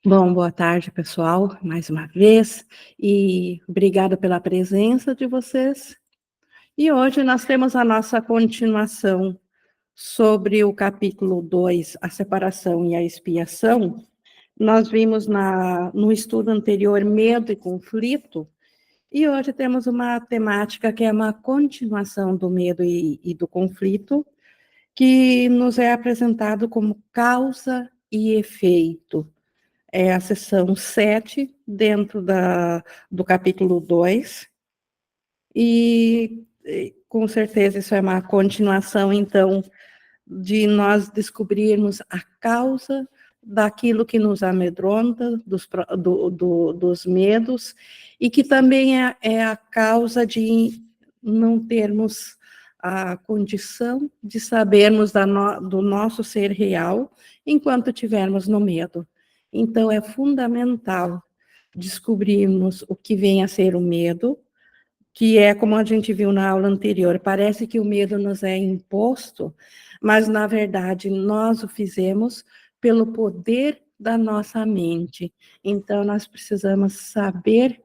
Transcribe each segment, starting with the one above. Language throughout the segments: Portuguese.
Bom, boa tarde, pessoal, mais uma vez, e obrigada pela presença de vocês. E hoje nós temos a nossa continuação sobre o capítulo 2, a separação e a expiação. Nós vimos no estudo anterior medo e conflito, e hoje temos uma temática que é uma continuação do medo e do conflito, que nos é apresentado como causa e efeito. É a seção 7, dentro do capítulo 2, e com certeza isso é uma continuação, então, de nós descobrirmos a causa daquilo que nos amedronta, dos medos, e que também é a causa de não termos a condição de sabermos do nosso ser real enquanto estivermos no medo. Então, é fundamental descobrirmos o que vem a ser o medo, que é como a gente viu na aula anterior, parece que o medo nos é imposto, mas, na verdade, nós o fizemos pelo poder da nossa mente. Então, nós precisamos saber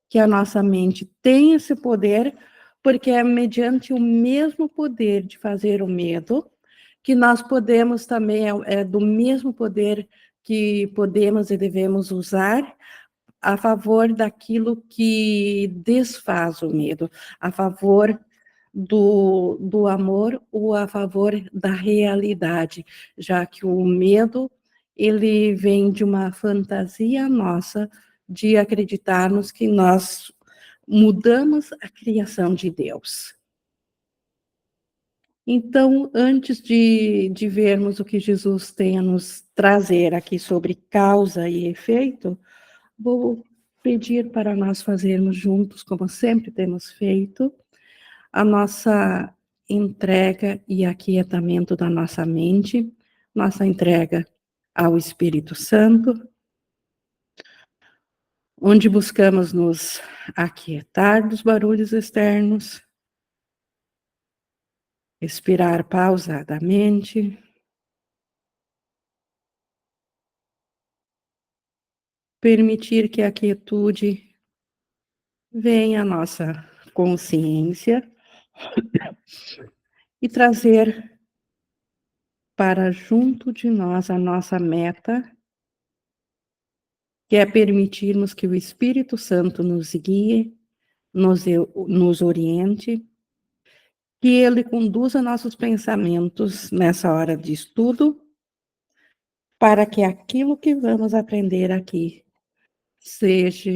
que a nossa mente tem esse poder, porque é mediante o mesmo poder de fazer o medo, que nós podemos também, é do mesmo poder que podemos e devemos usar a favor daquilo que desfaz o medo, a favor do amor ou a favor da realidade, já que o medo, ele vem de uma fantasia nossa de acreditarmos que nós mudamos a criação de Deus. Então, antes de vermos o que Jesus tem a nos trazer aqui sobre causa e efeito, vou pedir para nós fazermos juntos, como sempre temos feito, a nossa entrega e aquietamento da nossa mente, nossa entrega ao Espírito Santo, onde buscamos nos aquietar dos barulhos externos, respirar pausadamente, permitir que a quietude venha à nossa consciência e trazer para junto de nós a nossa meta, que é permitirmos que o Espírito Santo nos guie, nos oriente, que ele conduza nossos pensamentos nessa hora de estudo, para que aquilo que vamos aprender aqui seja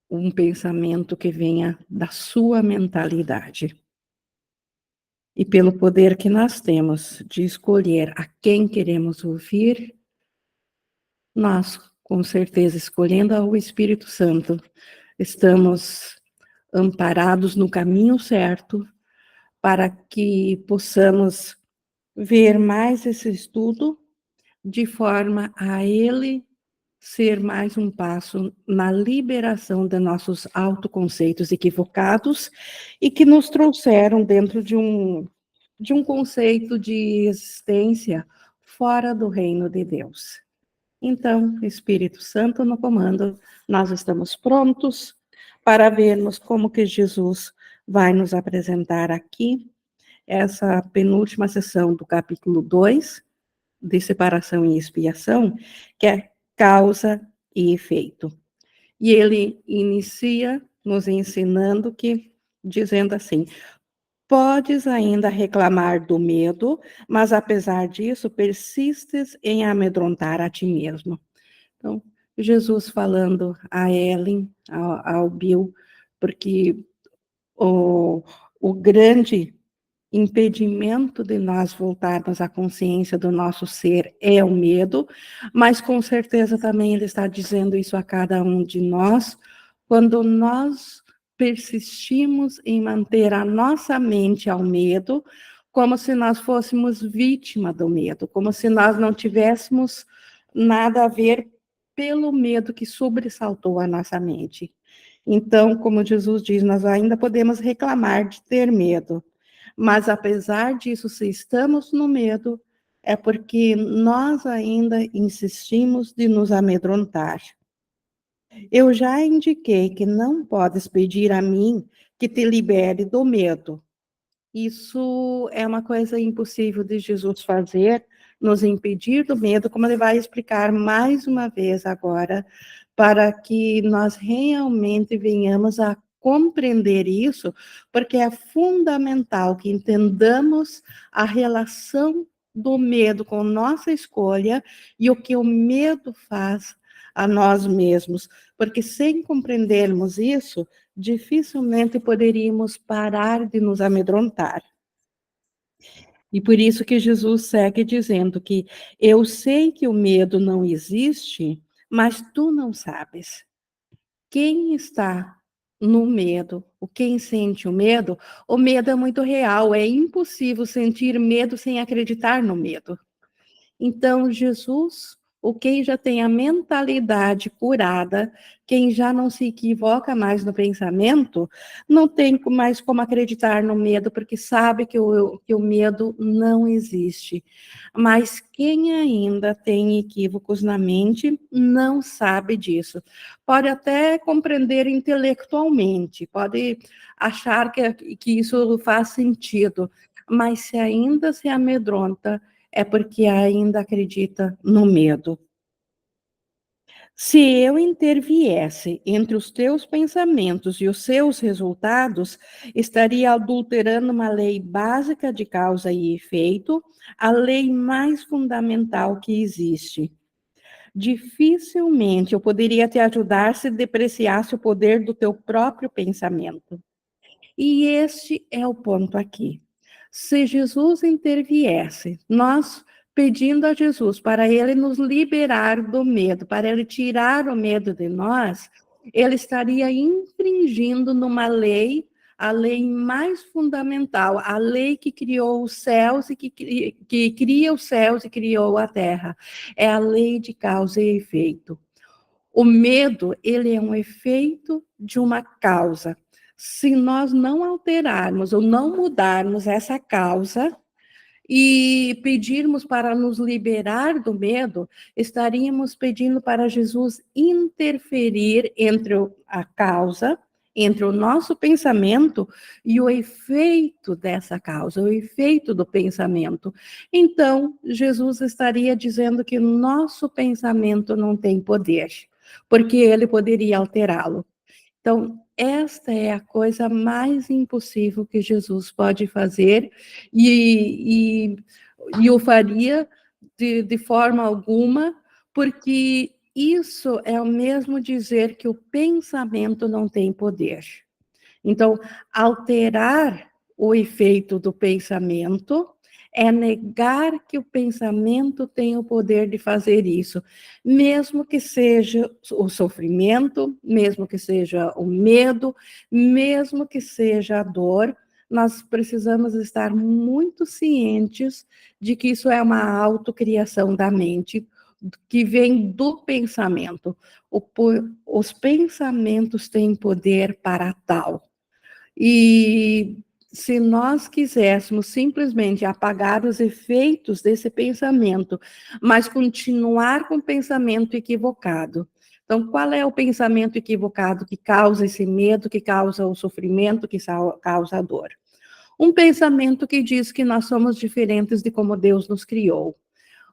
um pensamento que venha da sua mentalidade. E pelo poder que nós temos de escolher a quem queremos ouvir, nós, com certeza, escolhendo o Espírito Santo, estamos amparados no caminho certo para que possamos ver mais esse estudo de forma a ele ser mais um passo na liberação de nossos autoconceitos equivocados e que nos trouxeram dentro de um conceito de existência fora do reino de Deus. Então, Espírito Santo no comando, nós estamos prontos para vermos como que Jesus vai nos apresentar aqui essa penúltima sessão do capítulo 2, de separação e expiação, que é causa e efeito. E ele inicia nos ensinando dizendo assim: podes ainda reclamar do medo, mas apesar disso, persistes em amedrontar a ti mesmo. Então, Jesus falando a Ellen, ao Bill, porque o grande impedimento de nós voltarmos à consciência do nosso ser é o medo, mas com certeza também ele está dizendo isso a cada um de nós, quando nós persistimos em manter a nossa mente ao medo, como se nós fôssemos vítima do medo, como se nós não tivéssemos nada a ver pelo medo que sobressaltou a nossa mente. Então, como Jesus diz, nós ainda podemos reclamar de ter medo, mas apesar disso, se estamos no medo, é porque nós ainda insistimos de nos amedrontar. Eu já indiquei que não podes pedir a mim que te libere do medo. Isso é uma coisa impossível de Jesus fazer, nos impedir do medo, como ele vai explicar mais uma vez agora, para que nós realmente venhamos a compreender isso, porque é fundamental que entendamos a relação do medo com nossa escolha e o que o medo faz a nós mesmos, porque sem compreendermos isso, dificilmente poderíamos parar de nos amedrontar. E por isso que Jesus segue dizendo que eu sei que o medo não existe, mas tu não sabes. Quem está no medo, ou quem sente o medo é muito real, é impossível sentir medo sem acreditar no medo. Então, Jesus, ou quem já tem a mentalidade curada, quem já não se equivoca mais no pensamento, não tem mais como acreditar no medo, porque sabe que o medo não existe. Mas quem ainda tem equívocos na mente, não sabe disso. Pode até compreender intelectualmente, pode achar que isso faz sentido, mas se ainda se amedronta, é porque ainda acredita no medo. Se eu interviesse entre os teus pensamentos e os seus resultados, estaria adulterando uma lei básica de causa e efeito, a lei mais fundamental que existe. Dificilmente eu poderia te ajudar se depreciasse o poder do teu próprio pensamento. E este é o ponto aqui. Se Jesus interviesse, nós pedindo a Jesus para ele nos liberar do medo, para ele tirar o medo de nós, ele estaria infringindo numa lei, a lei mais fundamental, a lei que criou os céus e que cria os céus e criou a terra. É a lei de causa e efeito. O medo, ele é um efeito de uma causa. Se nós não alterarmos ou não mudarmos essa causa e pedirmos para nos liberar do medo, estaríamos pedindo para Jesus interferir entre a causa, entre o nosso pensamento e o efeito dessa causa, o efeito do pensamento. Então, Jesus estaria dizendo que nosso pensamento não tem poder, porque ele poderia alterá-lo. Então, esta é a coisa mais impossível que Jesus pode fazer e o faria de forma alguma, porque isso é o mesmo dizer que o pensamento não tem poder. Então, alterar o efeito do pensamento é negar que o pensamento tem o poder de fazer isso, mesmo que seja o sofrimento, mesmo que seja o medo, mesmo que seja a dor, nós precisamos estar muito cientes de que isso é uma autocriação da mente, que vem do pensamento. Os pensamentos têm poder para tal. E se nós quiséssemos simplesmente apagar os efeitos desse pensamento, mas continuar com o pensamento equivocado. Então, qual é o pensamento equivocado que causa esse medo, que causa o sofrimento, que causa a dor? Um pensamento que diz que nós somos diferentes de como Deus nos criou.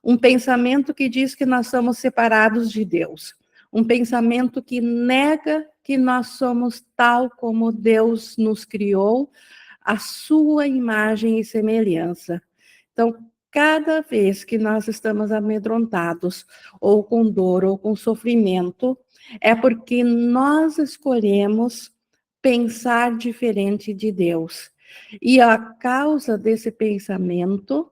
Um pensamento que diz que nós somos separados de Deus. Um pensamento que nega que nós somos tal como Deus nos criou, a sua imagem e semelhança. Então, cada vez que nós estamos amedrontados, ou com dor, ou com sofrimento, é porque nós escolhemos pensar diferente de Deus. E a causa desse pensamento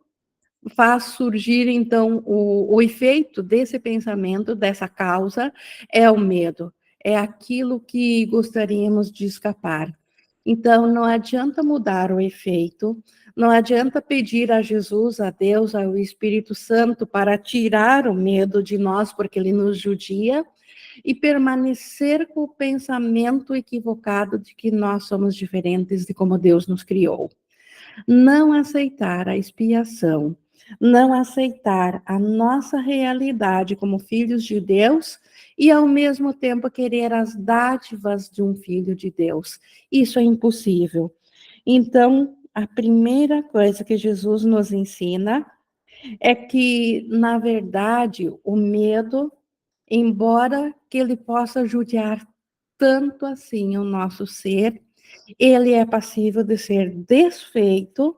faz surgir, então, o efeito desse pensamento, dessa causa, é o medo, é aquilo que gostaríamos de escapar. Então, não adianta mudar o efeito, não adianta pedir a Jesus, a Deus, ao Espírito Santo para tirar o medo de nós, porque ele nos judia, e permanecer com o pensamento equivocado de que nós somos diferentes de como Deus nos criou. Não aceitar a expiação, não aceitar a nossa realidade como filhos de Deus e, ao mesmo tempo, querer as dádivas de um filho de Deus. Isso é impossível. Então, a primeira coisa que Jesus nos ensina é que, na verdade, o medo, embora que ele possa judiar tanto assim o nosso ser, ele é passível de ser desfeito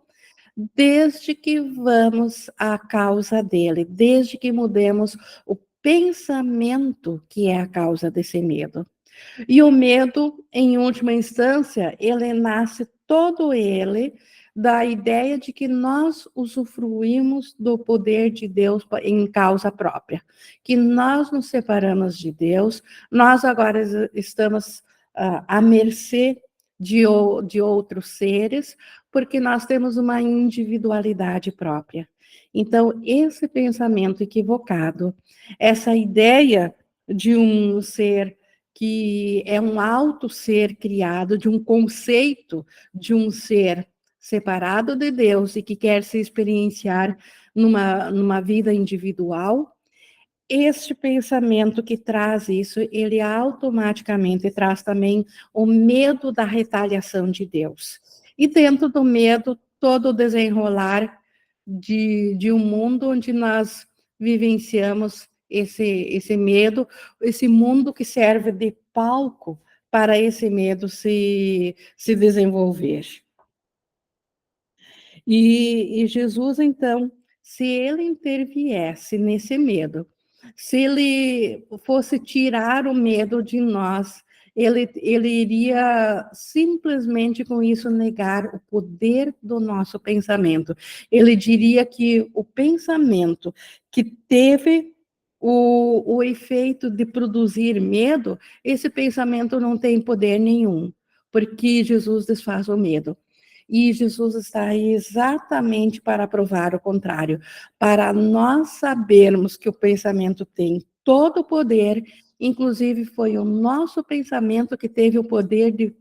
desde que vamos à causa dele, desde que mudemos o pensamento que é a causa desse medo. E o medo, em última instância, ele nasce todo ele da ideia de que nós usufruímos do poder de Deus em causa própria, que nós nos separamos de Deus, nós agora estamos à mercê de outros seres, porque nós temos uma individualidade própria. Então, esse pensamento equivocado, essa ideia de um ser que é um alto ser criado, de um conceito de um ser separado de Deus e que quer se experienciar numa vida individual, este pensamento que traz isso, ele automaticamente traz também o medo da retaliação de Deus. E dentro do medo, todo o desenrolar de um mundo onde nós vivenciamos esse medo, esse mundo que serve de palco para esse medo se desenvolver. E Jesus, então, se ele interviesse nesse medo, se ele fosse tirar o medo de nós, ele iria simplesmente com isso negar o poder do nosso pensamento. Ele diria que o pensamento que teve o efeito de produzir medo, esse pensamento não tem poder nenhum, porque Jesus desfaz o medo. E Jesus está aí exatamente para provar o contrário, para nós sabermos que o pensamento tem todo o poder, inclusive foi o nosso pensamento que teve o poder de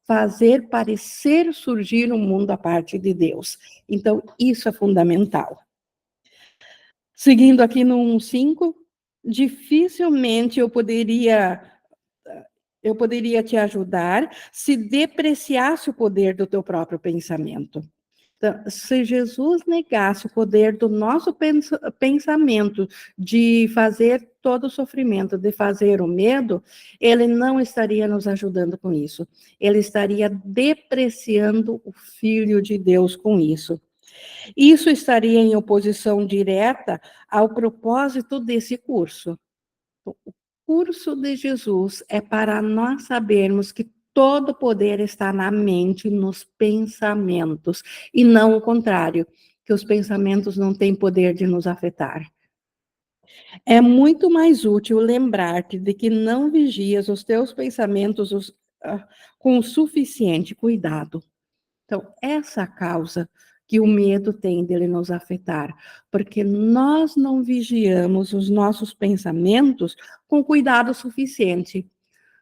fazer parecer surgir um mundo à parte de Deus. Então, isso é fundamental. Seguindo aqui no 1:5, dificilmente eu poderia te ajudar se depreciasse o poder do teu próprio pensamento. Então, se Jesus negasse o poder do nosso pensamento de fazer todo o sofrimento, de fazer o medo, ele não estaria nos ajudando com isso. Ele estaria depreciando o Filho de Deus com isso. Isso estaria em oposição direta ao propósito desse curso. O curso de Jesus é para nós sabermos que todo o poder está na mente, nos pensamentos, e não o contrário, que os pensamentos não têm poder de nos afetar. É muito mais útil lembrar-te de que não vigias os teus pensamentos com o suficiente cuidado. Então, essa causa que o medo tem dele nos afetar, porque nós não vigiamos os nossos pensamentos com cuidado suficiente.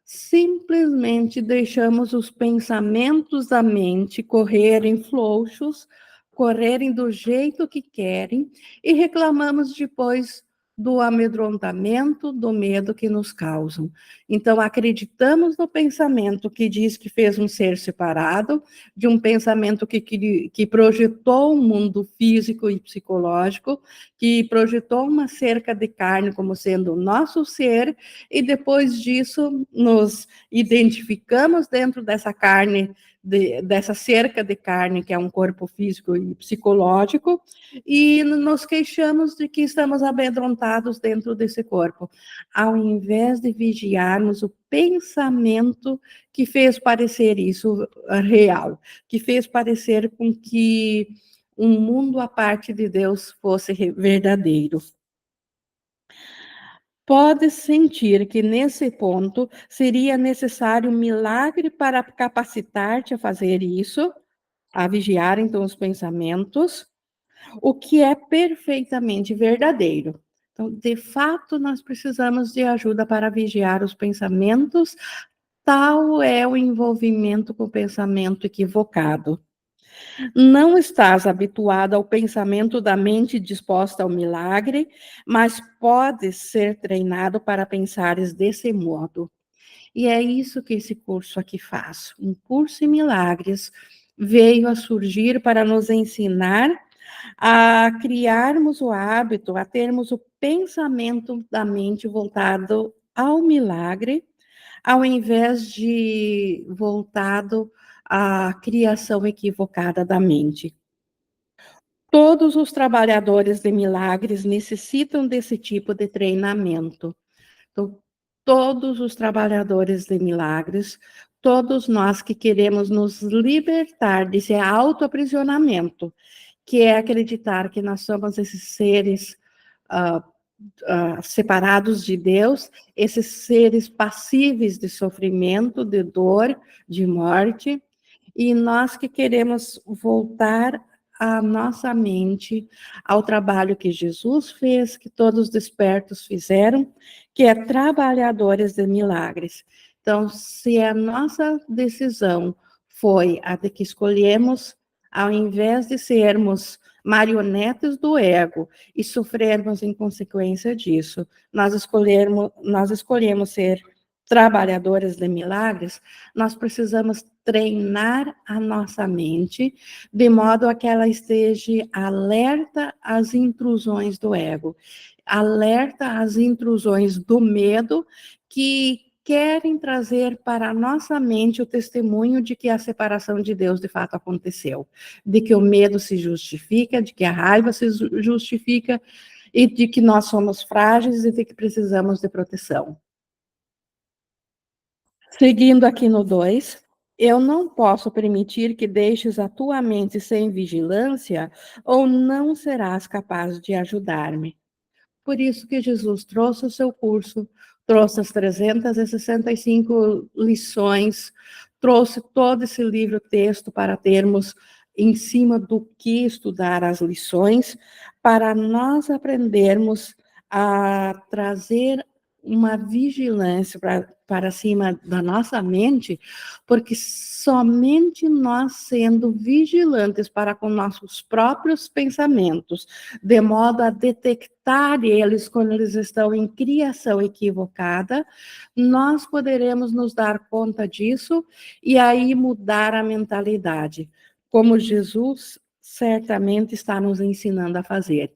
Simplesmente deixamos os pensamentos da mente correrem frouxos, correrem do jeito que querem e reclamamos depois do amedrontamento, do medo que nos causam. Então, acreditamos no pensamento que diz que fez um ser separado, de um pensamento que projetou um mundo físico e psicológico, que projetou uma cerca de carne como sendo o nosso ser, e depois disso nos identificamos dentro dessa carne, dessa cerca de carne, que é um corpo físico e psicológico, e nos queixamos de que estamos amedrontados dentro desse corpo, ao invés de vigiarmos o pensamento que fez parecer isso real, que fez parecer com que um mundo à parte de Deus fosse verdadeiro. Pode sentir que nesse ponto seria necessário um milagre para capacitar-te a fazer isso, a vigiar então os pensamentos, o que é perfeitamente verdadeiro. Então, de fato, nós precisamos de ajuda para vigiar os pensamentos, tal é o envolvimento com o pensamento equivocado. Não estás habituado ao pensamento da mente disposta ao milagre, mas podes ser treinado para pensares desse modo. E é isso que esse curso aqui faz. Um curso em milagres veio a surgir para nos ensinar a criarmos o hábito, a termos o pensamento da mente voltado ao milagre, ao invés de voltado à criação equivocada da mente. Todos os trabalhadores de milagres necessitam desse tipo de treinamento. Então, todos os trabalhadores de milagres, todos nós que queremos nos libertar desse autoaprisionamento, que é acreditar que nós somos esses seres uh, separados de Deus, esses seres passíveis de sofrimento, de dor, de morte, e nós que queremos voltar a nossa mente ao trabalho que Jesus fez, que todos os despertos fizeram, que é trabalhadores de milagres. Então, se a nossa decisão foi a de que escolhemos, ao invés de sermos marionetes do ego e sofrermos em consequência disso, nós escolhemos ser trabalhadores de milagres, nós precisamos treinar a nossa mente de modo a que ela esteja alerta às intrusões do ego, alerta às intrusões do medo que querem trazer para a nossa mente o testemunho de que a separação de Deus de fato aconteceu, de que o medo se justifica, de que a raiva se justifica e de que nós somos frágeis e de que precisamos de proteção. Seguindo aqui no 2, eu não posso permitir que deixes a tua mente sem vigilância ou não serás capaz de ajudar-me. Por isso que Jesus trouxe o seu curso, trouxe as 365 lições, trouxe todo esse livro-texto para termos em cima do que estudar as lições, para nós aprendermos a trazer uma vigilância para cima da nossa mente, porque somente nós sendo vigilantes para com nossos próprios pensamentos, de modo a detectar eles quando eles estão em criação equivocada, nós poderemos nos dar conta disso e aí mudar a mentalidade, como Jesus certamente está nos ensinando a fazer.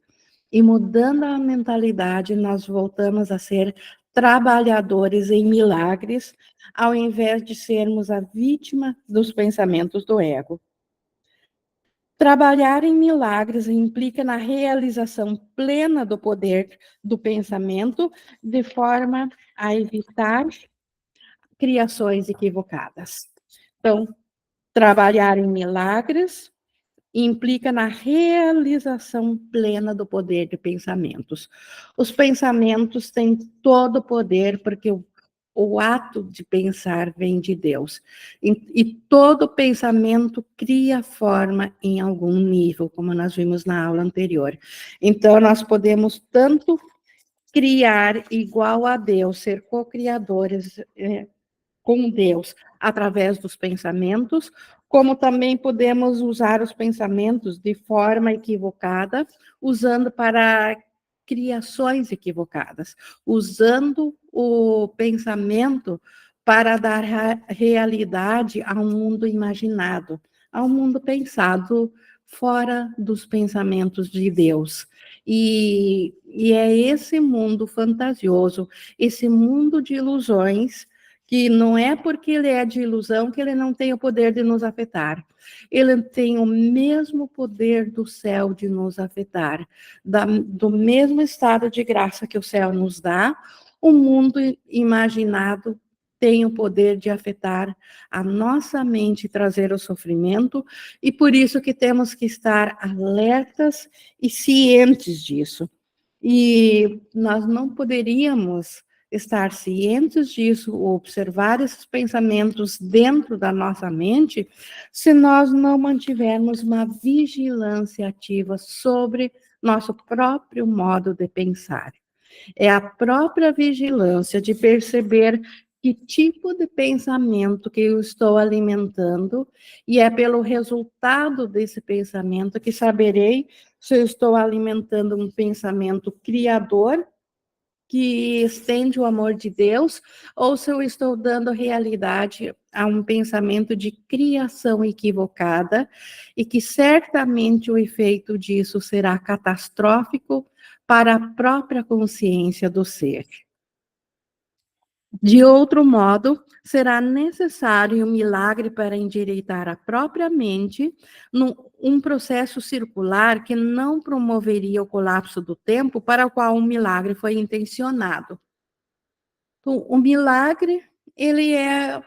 E mudando a mentalidade, nós voltamos a ser trabalhadores em milagres, ao invés de sermos a vítima dos pensamentos do ego. Trabalhar em milagres implica na realização plena do poder do pensamento, de forma a evitar criações equivocadas. Então, trabalhar em milagres implica na realização plena do poder de pensamentos. Os pensamentos têm todo o poder, porque o ato de pensar vem de Deus. E todo pensamento cria forma em algum nível, como nós vimos na aula anterior. Então, nós podemos tanto criar igual a Deus, ser co-criadores com Deus através dos pensamentos, como também podemos usar os pensamentos de forma equivocada, usando para criações equivocadas, usando o pensamento para dar realidade a um mundo imaginado, a um mundo pensado fora dos pensamentos de Deus. E é esse mundo fantasioso, esse mundo de ilusões, que não é porque ele é de ilusão que ele não tem o poder de nos afetar. Ele tem o mesmo poder do céu de nos afetar. Do mesmo estado de graça que o céu nos dá, o mundo imaginado tem o poder de afetar a nossa mente e trazer o sofrimento, e por isso que temos que estar alertas e cientes disso. E nós não poderíamos estar cientes disso, observar esses pensamentos dentro da nossa mente, se nós não mantivermos uma vigilância ativa sobre nosso próprio modo de pensar. É a própria vigilância de perceber que tipo de pensamento que eu estou alimentando, e é pelo resultado desse pensamento que saberei se eu estou alimentando um pensamento criador, que estende o amor de Deus, ou se eu estou dando realidade a um pensamento de criação equivocada, e que certamente o efeito disso será catastrófico para a própria consciência do ser. De outro modo, será necessário um milagre para endireitar a própria mente, um processo circular que não promoveria o colapso do tempo para o qual o milagre foi intencionado. Então, o milagre, ele é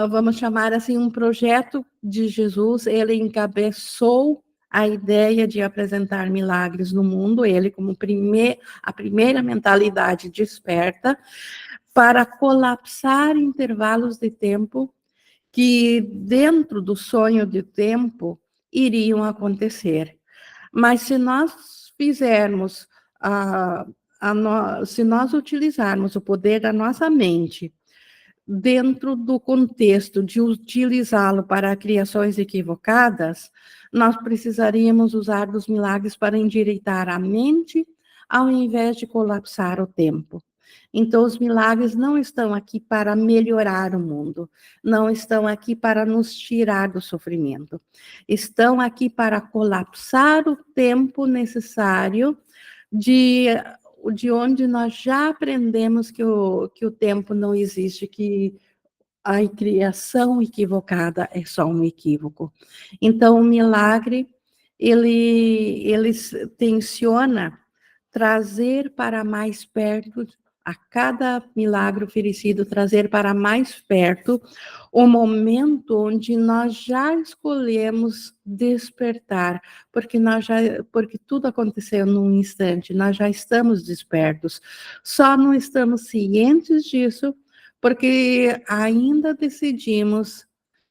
vamos chamar assim, um projeto de Jesus. Ele encabeçou a ideia de apresentar milagres no mundo, ele como a primeira mentalidade desperta, para colapsar intervalos de tempo que, dentro do sonho de tempo, iriam acontecer. Mas se nós fizermos, se nós utilizarmos o poder da nossa mente dentro do contexto de utilizá-lo para criações equivocadas, nós precisaríamos usar dos milagres para endireitar a mente, ao invés de colapsar o tempo. Então, os milagres não estão aqui para melhorar o mundo, não estão aqui para nos tirar do sofrimento, estão aqui para colapsar o tempo necessário de onde nós já aprendemos que o tempo não existe, que a criação equivocada é só um equívoco. Então, o milagre, ele tenciona trazer para mais perto, a cada milagre oferecido, trazer para mais perto o momento onde nós já escolhemos despertar, porque tudo aconteceu num instante, nós já estamos despertos, só não estamos cientes disso, porque ainda decidimos,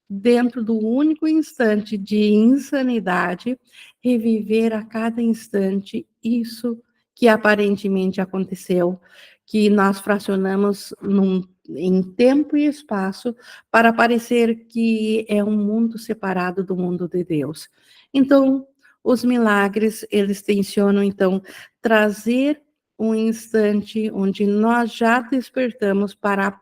dentro do único instante de insanidade, reviver a cada instante isso que aparentemente aconteceu, que nós fracionamos em tempo e espaço para parecer que é um mundo separado do mundo de Deus. Então, os milagres, eles tencionam, então, trazer um instante onde nós já despertamos para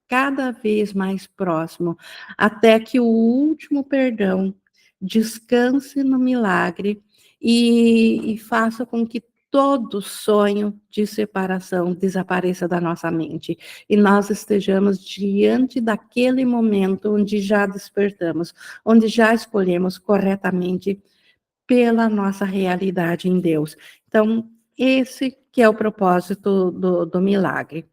cada vez mais próximo, até que o último perdão descanse no milagre e faça com que todo sonho de separação desapareça da nossa mente, e nós estejamos diante daquele momento onde já despertamos, onde já escolhemos corretamente pela nossa realidade em Deus. Então, esse que é o propósito do milagre.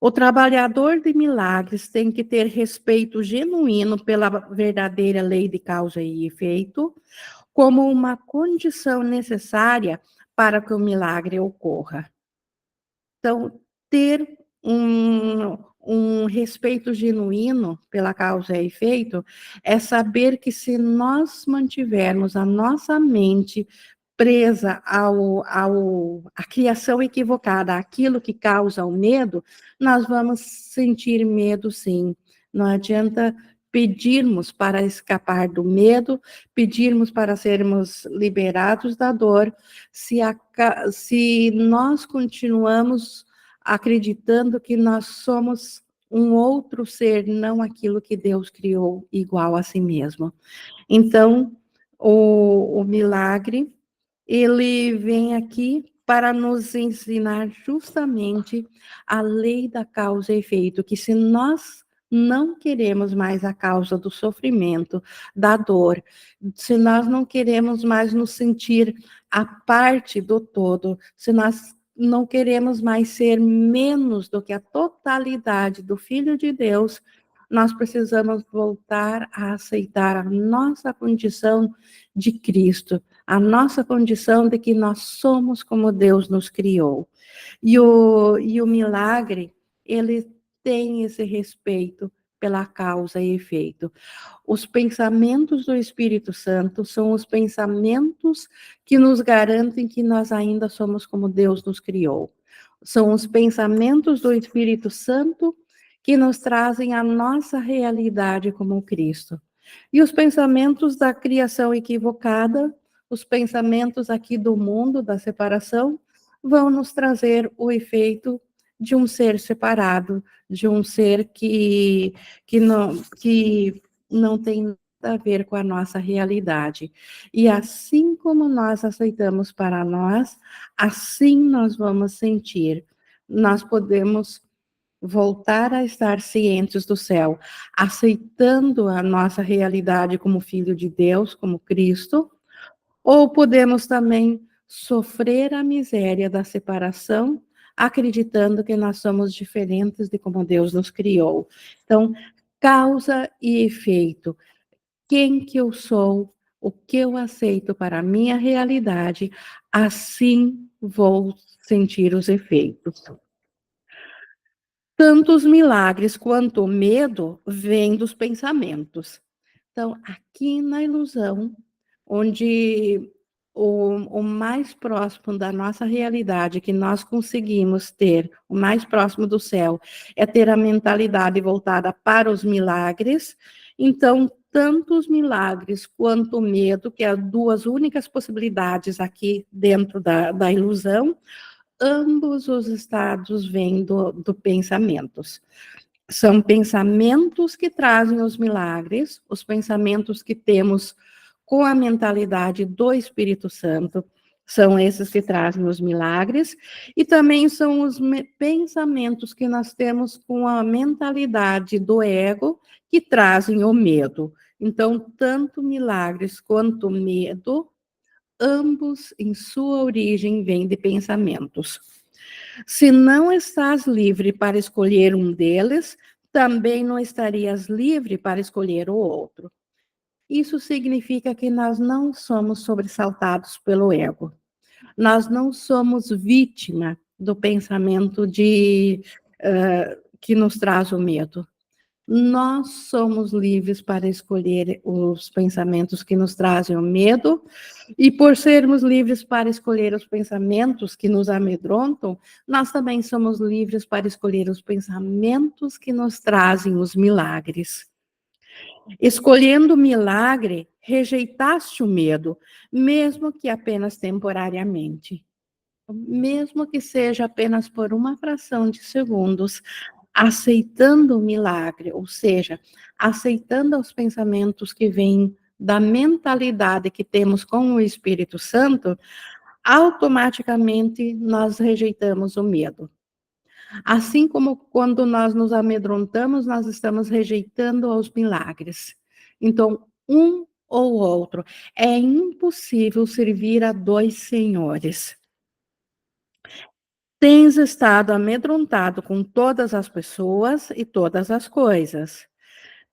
O trabalhador de milagres tem que ter respeito genuíno pela verdadeira lei de causa e efeito, como uma condição necessária para que o milagre ocorra. Então, ter um respeito genuíno pela causa e efeito é saber que, se nós mantivermos a nossa mente presa à criação equivocada, àquilo que causa o medo, nós vamos sentir medo, sim. Não adianta pedirmos para escapar do medo, pedirmos para sermos liberados da dor, se nós continuamos acreditando que nós somos um outro ser, não aquilo que Deus criou igual a si mesmo. Então, o milagre, ele vem aqui para nos ensinar justamente a lei da causa e efeito, que se nós não queremos mais a causa do sofrimento, da dor, se nós não queremos mais nos sentir a parte do todo, se nós não queremos mais ser menos do que a totalidade do Filho de Deus, nós precisamos voltar a aceitar a nossa condição de Cristo, a nossa condição de que nós somos como Deus nos criou. E o milagre, ele tem esse respeito pela causa e efeito. Os pensamentos do Espírito Santo são os pensamentos que nos garantem que nós ainda somos como Deus nos criou. São os pensamentos do Espírito Santo que nos trazem a nossa realidade como Cristo. E os pensamentos da criação equivocada, os pensamentos aqui do mundo, da separação, vão nos trazer o efeito de um ser separado, de um ser que não tem nada a ver com a nossa realidade. E assim como nós aceitamos para nós, assim nós vamos sentir. Nós podemos voltar a estar cientes do céu, aceitando a nossa realidade como filho de Deus, como Cristo, ou podemos também sofrer a miséria da separação, acreditando que nós somos diferentes de como Deus nos criou. Então, causa e efeito. Quem que eu sou, o que eu aceito para a minha realidade, assim vou sentir os efeitos. Tanto os milagres quanto o medo vêm dos pensamentos. Então, aqui na ilusão, onde o mais próximo da nossa realidade que nós conseguimos ter, o mais próximo do céu, é ter a mentalidade voltada para os milagres. Então, tanto os milagres quanto o medo, que é as duas únicas possibilidades aqui dentro da ilusão, ambos os estados vêm do pensamentos. São pensamentos que trazem os milagres, os pensamentos que temos com a mentalidade do Espírito Santo, são esses que trazem os milagres, e também são os pensamentos que nós temos com a mentalidade do ego, que trazem o medo. Então, tanto milagres quanto medo, ambos, em sua origem, vêm de pensamentos. Se não estás livre para escolher um deles, também não estarias livre para escolher o outro. Isso significa que nós não somos sobressaltados pelo ego. Nós não somos vítima do pensamento que nos traz o medo. Nós somos livres para escolher os pensamentos que nos trazem o medo, e por sermos livres para escolher os pensamentos que nos amedrontam, nós também somos livres para escolher os pensamentos que nos trazem os milagres. Escolhendo o milagre, rejeitaste o medo, mesmo que apenas temporariamente. Mesmo que seja apenas por uma fração de segundos, aceitando o milagre, ou seja, aceitando os pensamentos que vêm da mentalidade que temos com o Espírito Santo, automaticamente nós rejeitamos o medo. Assim como quando nós nos amedrontamos, nós estamos rejeitando os milagres. Então, um ou outro. É impossível servir a dois senhores. Tens estado amedrontado com todas as pessoas e todas as coisas.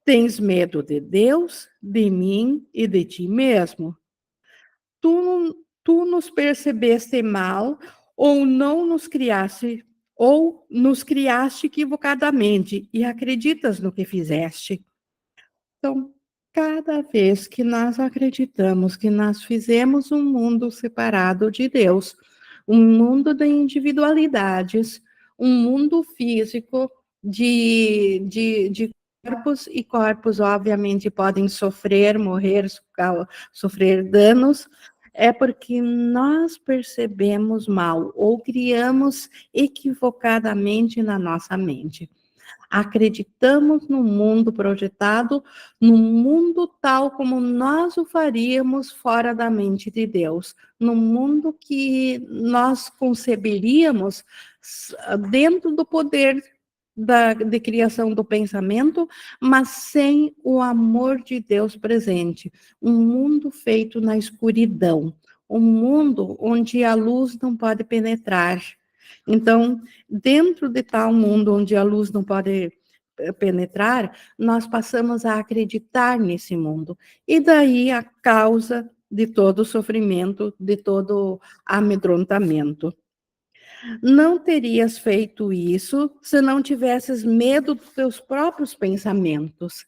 Tens medo de Deus, de mim e de ti mesmo. Tu nos percebeste mal ou não nos criaste, ou nos criaste equivocadamente e acreditas no que fizeste. Então, cada vez que nós acreditamos que nós fizemos um mundo separado de Deus, um mundo de individualidades, um mundo físico de corpos, e corpos, obviamente, podem sofrer, morrer, sofrer danos, é porque nós percebemos mal ou criamos equivocadamente na nossa mente. Acreditamos no mundo projetado, no mundo tal como nós o faríamos fora da mente de Deus, no mundo que nós conceberíamos dentro do poder de criação do pensamento, mas sem o amor de Deus presente. Um mundo feito na escuridão, um mundo onde a luz não pode penetrar. Então, dentro de tal mundo onde a luz não pode penetrar, nós passamos a acreditar nesse mundo. E daí a causa de todo o sofrimento, de todo amedrontamento. Não terias feito isso se não tivesses medo dos teus próprios pensamentos.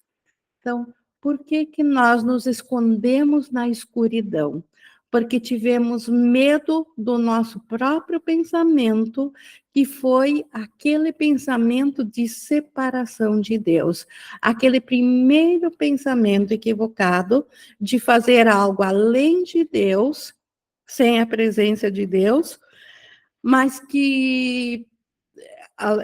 Então, por que que nós nos escondemos na escuridão? porque tivemos medo do nosso próprio pensamento, que foi aquele pensamento de separação de Deus, aquele primeiro pensamento equivocado de fazer algo além de Deus, sem a presença de Deus, mas que,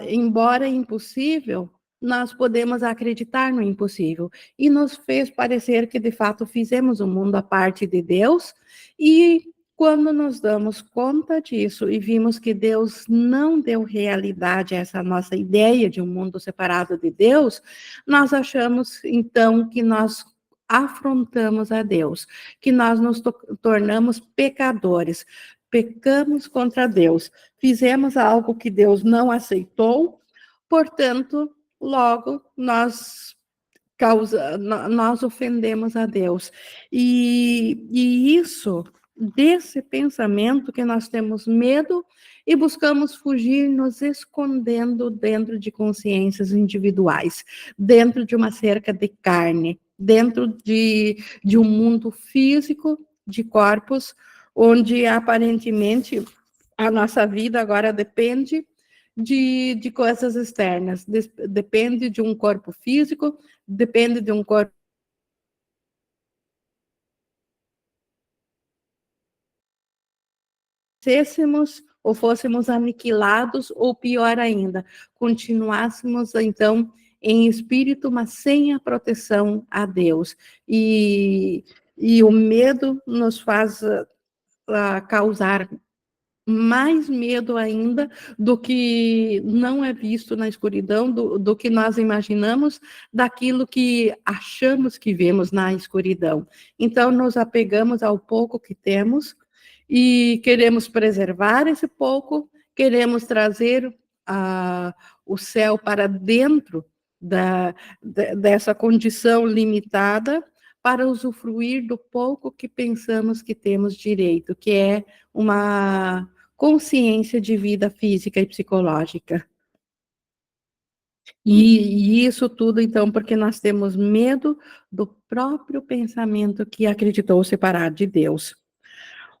embora impossível, nós podemos acreditar no impossível. E nos fez parecer que, de fato, fizemos o mundo à parte de Deus, e quando nos damos conta disso e vimos que Deus não deu realidade a essa nossa ideia de um mundo separado de Deus, nós achamos, então, que nós afrontamos a Deus, que nós nos tornamos pecadores, pecamos contra Deus, fizemos algo que Deus não aceitou, portanto, logo nós ofendemos a Deus. E isso, desse pensamento que nós temos medo e buscamos fugir, nos escondendo dentro de consciências individuais, dentro de uma cerca de carne, dentro de um mundo físico, de corpos, onde aparentemente a nossa vida agora depende de coisas externas, depende de um corpo físico, depende de um corpo. Fôssemos ou fôssemos aniquilados, ou pior ainda, continuássemos então em espírito, mas sem a proteção a Deus. E o medo nos faz causar mais medo ainda do que não é visto na escuridão, do que nós imaginamos, daquilo que achamos que vemos na escuridão. Então, nos apegamos ao pouco que temos e queremos preservar esse pouco, queremos trazer o céu para dentro dessa condição limitada, para usufruir do pouco que pensamos que temos direito, que é uma consciência de vida física e psicológica. E isso tudo, então, porque nós temos medo do próprio pensamento que acreditou separado de Deus.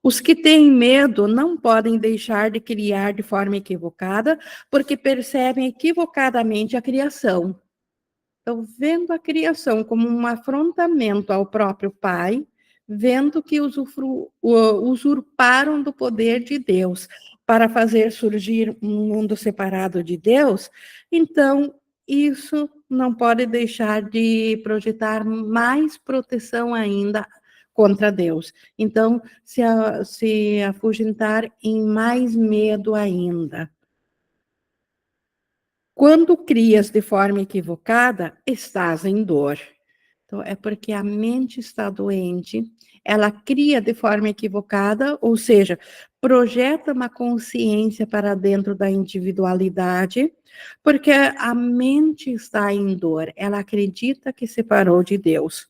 Os que têm medo não podem deixar de criar de forma equivocada, porque percebem equivocadamente a criação. Então, vendo a criação como um afrontamento ao próprio Pai, vendo que usurparam do poder de Deus para fazer surgir um mundo separado de Deus, então isso não pode deixar de projetar mais proteção ainda contra Deus. Então, se afugentar em mais medo ainda. Quando crias de forma equivocada, estás em dor. Então, é porque a mente está doente, ela cria de forma equivocada, ou seja, projeta uma consciência para dentro da individualidade, porque a mente está em dor, ela acredita que separou de Deus.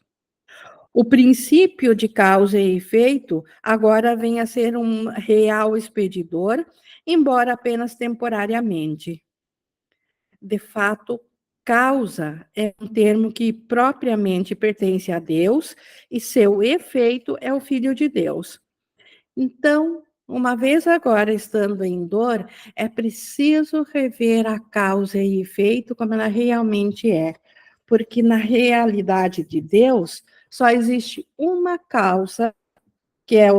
O princípio de causa e efeito agora vem a ser um real expedidor, embora apenas temporariamente. De fato, causa é um termo que propriamente pertence a Deus e seu efeito é o Filho de Deus. Então, uma vez agora estando em dor, é preciso rever a causa e efeito como ela realmente é, porque na realidade de Deus só existe uma causa, que é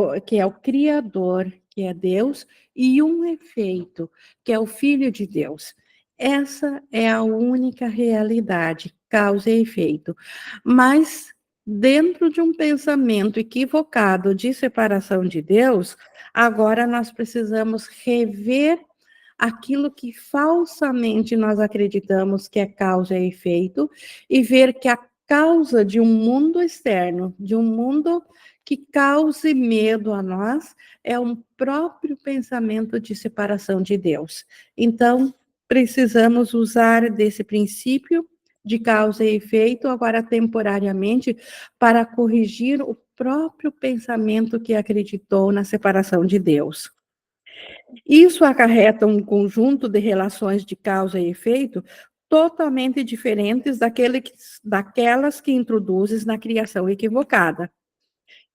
o Criador, que é Deus, e um efeito, que é o Filho de Deus. Essa é a única realidade, causa e efeito. Mas, dentro de um pensamento equivocado de separação de Deus, agora nós precisamos rever aquilo que falsamente nós acreditamos que é causa e efeito, e ver que a causa de um mundo externo, de um mundo que cause medo a nós, é um próprio pensamento de separação de Deus. Então, precisamos usar desse princípio de causa e efeito, agora temporariamente, para corrigir o próprio pensamento que acreditou na separação de Deus. Isso acarreta um conjunto de relações de causa e efeito totalmente diferentes daquelas que introduzes na criação equivocada.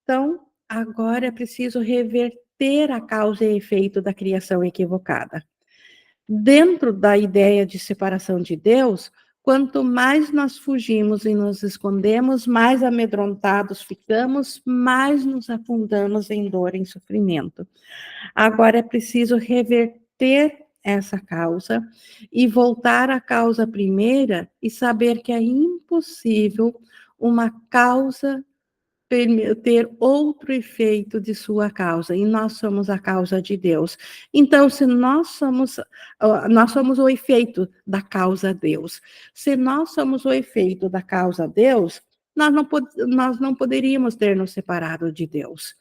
Então, agora é preciso reverter a causa e efeito da criação equivocada. Dentro da ideia de separação de Deus, quanto mais nós fugimos e nos escondemos, mais amedrontados ficamos, mais nos afundamos em dor, em sofrimento. Agora é preciso reverter essa causa e voltar à causa primeira e saber que é impossível uma causa ter outro efeito de sua causa, e nós somos a causa de Deus. Então, se nós somos o efeito da causa Deus. Se nós somos o efeito da causa Deus, nós não poderíamos ter nos separado de Deus.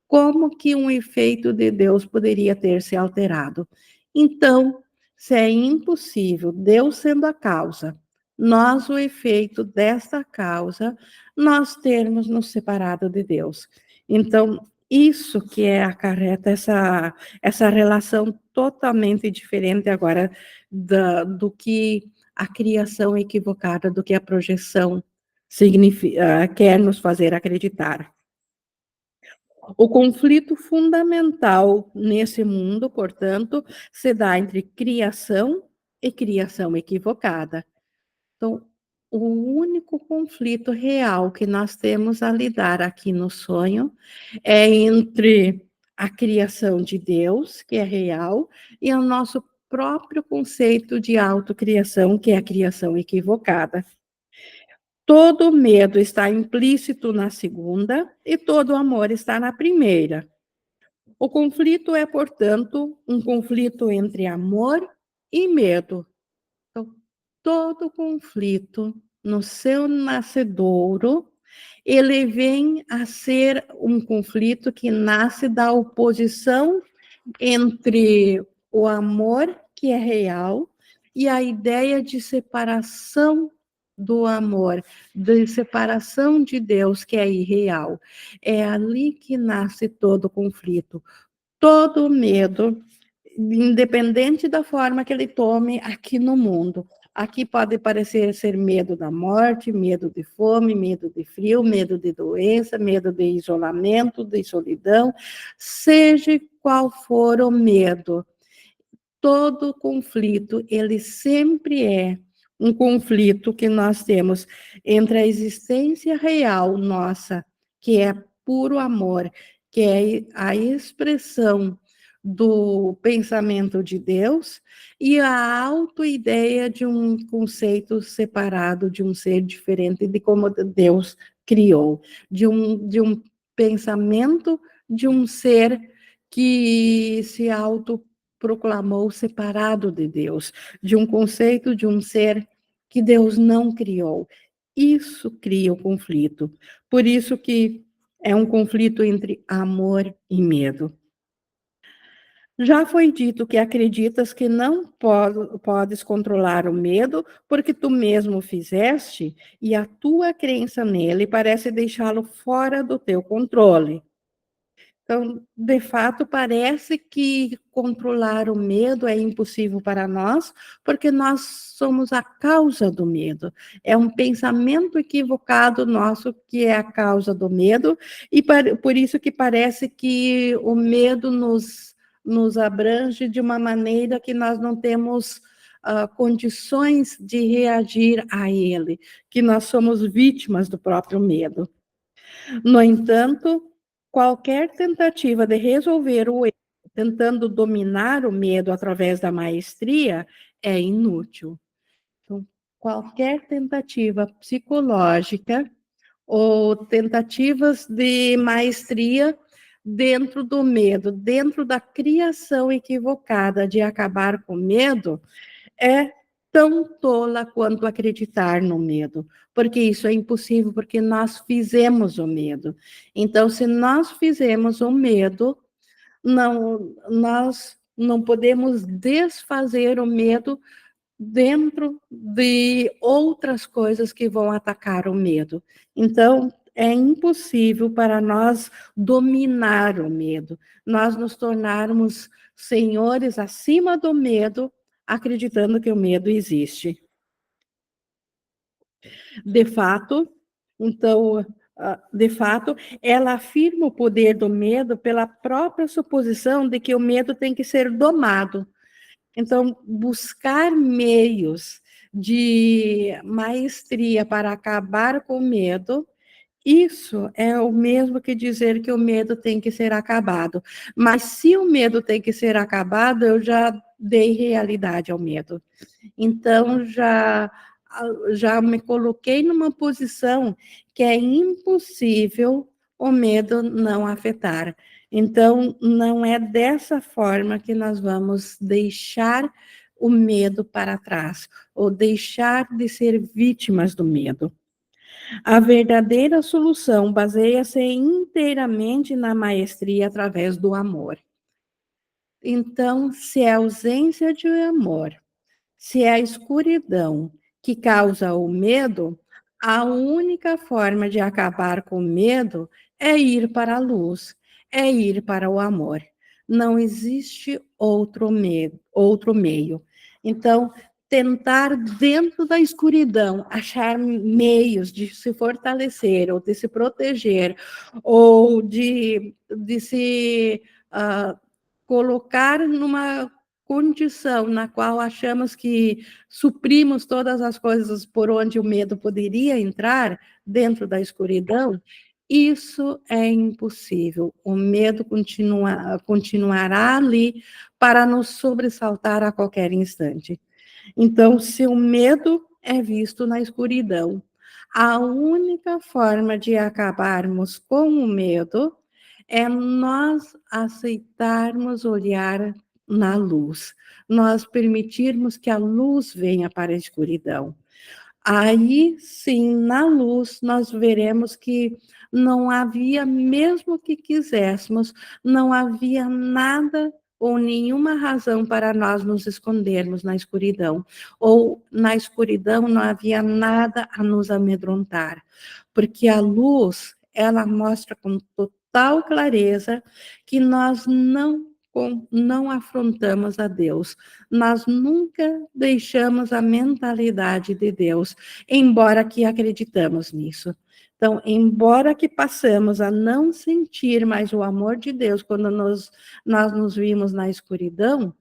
Como que um efeito de Deus poderia ter se alterado? Então, se é impossível, Deus sendo a causa, nós o efeito dessa causa, nós termos nos separado de Deus. Então, isso que acarreta essa relação totalmente diferente agora do que a criação equivocada, do que a projeção quer nos fazer acreditar. O conflito fundamental nesse mundo, portanto, se dá entre criação e criação equivocada. Então, o único conflito real que nós temos a lidar aqui no sonho é entre a criação de Deus, que é real, e o nosso próprio conceito de autocriação, que é a criação equivocada. Todo medo está implícito na segunda e todo amor está na primeira. O conflito é, portanto, um conflito entre amor e medo. Então, todo conflito, no seu nascedouro, ele vem a ser um conflito que nasce da oposição entre o amor, que é real, e a ideia de separação do amor, de separação de Deus, que é irreal. É ali que nasce todo o conflito. Todo medo, independente da forma que ele tome aqui no mundo. Aqui pode parecer ser medo da morte, medo de fome, medo de frio, medo de doença, medo de isolamento, de solidão, seja qual for o medo. Todo conflito, ele sempre é um conflito que nós temos entre a existência real nossa, que é puro amor, que é a expressão do pensamento de Deus, e a auto-ideia de um conceito separado, de um ser diferente de como Deus criou, de um pensamento de um ser que se autoproclamou separado de Deus, de um conceito de um ser que Deus não criou. Isso cria o conflito. Por isso que é um conflito entre amor e medo. Já foi dito que acreditas que não podes controlar o medo porque tu mesmo fizeste e a tua crença nele parece deixá-lo fora do teu controle. Então, de fato, parece que controlar o medo é impossível para nós, porque nós somos a causa do medo. É um pensamento equivocado nosso que é a causa do medo, e por isso que parece que o medo nos abrange de uma maneira que nós não temos condições de reagir a ele, que nós somos vítimas do próprio medo. No entanto, qualquer tentativa de resolver o erro, tentando dominar o medo através da maestria, é inútil. Então, qualquer tentativa psicológica ou tentativas de maestria dentro do medo, dentro da criação equivocada de acabar com o medo, é tão tola quanto acreditar no medo, porque isso é impossível, porque nós fizemos o medo. Então, se nós fizemos o medo, nós não podemos desfazer o medo dentro de outras coisas que vão atacar o medo. Então, é impossível para nós dominar o medo, nós nos tornarmos senhores acima do medo, acreditando que o medo existe. De fato, então, de fato, ela afirma o poder do medo pela própria suposição de que o medo tem que ser domado. Então, buscar meios de maestria para acabar com o medo, isso é o mesmo que dizer que o medo tem que ser acabado. Mas se o medo tem que ser acabado, eu já dei realidade ao medo. Então, já me coloquei numa posição que é impossível o medo não afetar. Então, não é dessa forma que nós vamos deixar o medo para trás, ou deixar de ser vítimas do medo. A verdadeira solução baseia-se inteiramente na maestria através do amor. Então, se é ausência de amor, se é a escuridão que causa o medo, a única forma de acabar com o medo é ir para a luz, é ir para o amor. Não existe outro meio. Então, tentar dentro da escuridão achar meios de se fortalecer ou de se proteger ou de se colocar numa condição na qual achamos que suprimos todas as coisas por onde o medo poderia entrar, dentro da escuridão, isso é impossível. O medo continuará ali para nos sobressaltar a qualquer instante. Então, se o medo é visto na escuridão, a única forma de acabarmos com o medo é nós aceitarmos olhar na luz, nós permitirmos que a luz venha para a escuridão. Aí sim, na luz, nós veremos que não havia, mesmo que quiséssemos, não havia nada ou nenhuma razão para nós nos escondermos na escuridão, ou na escuridão não havia nada a nos amedrontar, porque a luz, ela mostra com total clareza que nós não afrontamos a Deus, nós nunca deixamos a mentalidade de Deus, embora que acreditamos nisso. Então, embora que passamos a não sentir mais o amor de Deus quando nós nos vimos na escuridão,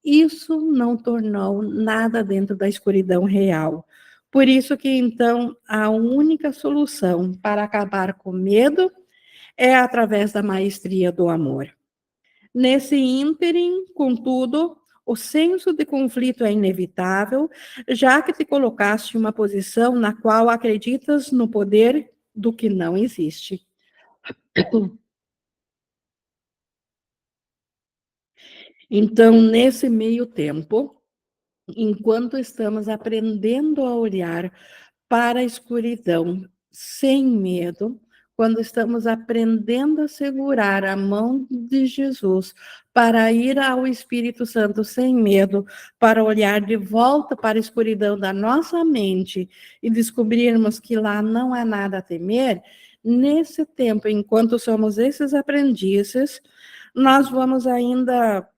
isso não tornou nada dentro da escuridão real. Por isso que, então, a única solução para acabar com medo é através da maestria do amor. Nesse ínterim, contudo, o senso de conflito é inevitável, já que te colocaste em uma posição na qual acreditas no poder do que não existe. Então, nesse meio tempo, enquanto estamos aprendendo a olhar para a escuridão sem medo, quando estamos aprendendo a segurar a mão de Jesus para ir ao Espírito Santo sem medo, para olhar de volta para a escuridão da nossa mente e descobrirmos que lá não há nada a temer, nesse tempo, enquanto somos esses aprendizes, nós vamos ainda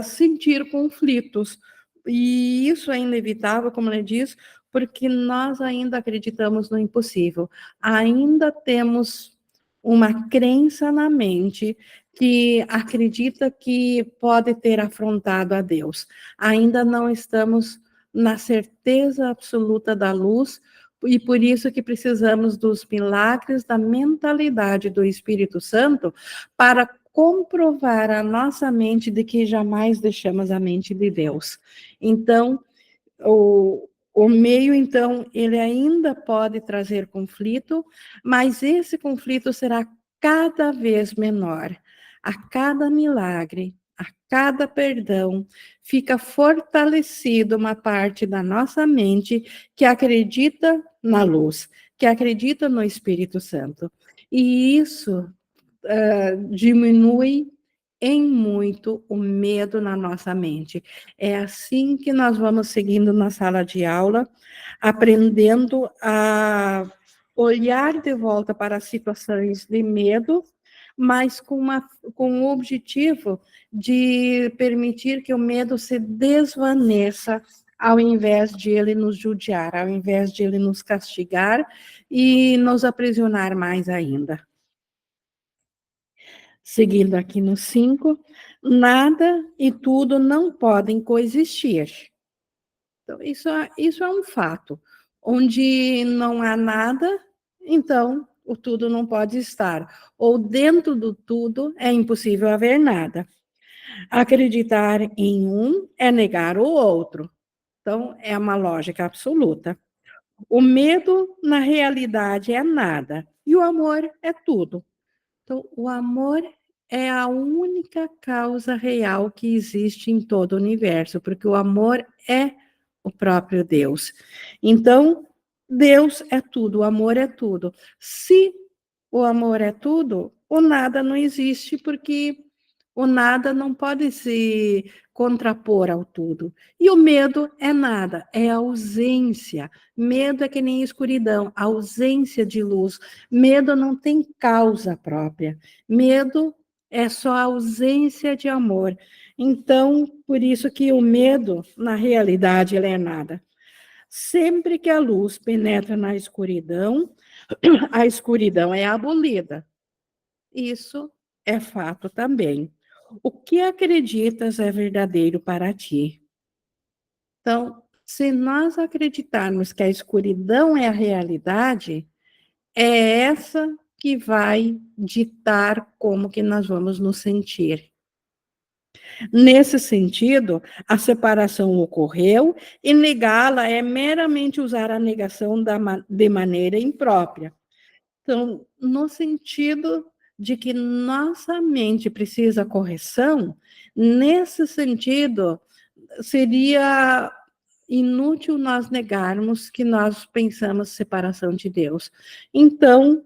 sentir conflitos. E isso é inevitável, como ele diz, porque nós ainda acreditamos no impossível, ainda temos uma crença na mente que acredita que pode ter afrontado a Deus. Ainda não estamos na certeza absoluta da luz, e por isso que precisamos dos milagres da mentalidade do Espírito Santo para comprovar a nossa mente de que jamais deixamos a mente de Deus. Então, o meio, então, ele ainda pode trazer conflito, mas esse conflito será cada vez menor. A cada milagre, a cada perdão, fica fortalecido uma parte da nossa mente que acredita na luz, que acredita no Espírito Santo. E isso diminui em muito o medo na nossa mente. É assim que nós vamos seguindo na sala de aula, aprendendo a olhar de volta para as situações de medo, mas com o objetivo de permitir que o medo se desvaneça ao invés de ele nos judiar, ao invés de ele nos castigar e nos aprisionar mais ainda. Seguindo aqui no 5, nada e tudo não podem coexistir. Então, isso é um fato. Onde não há nada, então o tudo não pode estar. Ou dentro do tudo é impossível haver nada. Acreditar em um é negar o outro. Então, é uma lógica absoluta. O medo, na realidade, é nada. E o amor é tudo. Então, o amor é a única causa real que existe em todo o universo, porque o amor é o próprio Deus. Então, Deus é tudo, o amor é tudo. Se o amor é tudo, o nada não existe, porque o nada não pode se contrapor ao tudo. E o medo é nada, é ausência. Medo é que nem escuridão, ausência de luz. Medo não tem causa própria. Medo é só ausência de amor. Então, por isso que o medo, na realidade, ele é nada. Sempre que a luz penetra na escuridão, a escuridão é abolida. Isso é fato também. O que acreditas é verdadeiro para ti? Então, se nós acreditarmos que a escuridão é a realidade, é essa que vai ditar como que nós vamos nos sentir. Nesse sentido, a separação ocorreu e negá-la é meramente usar a negação de maneira imprópria. Então, no sentido de que nossa mente precisa correção, nesse sentido, seria inútil nós negarmos que nós pensamos separação de Deus. Então,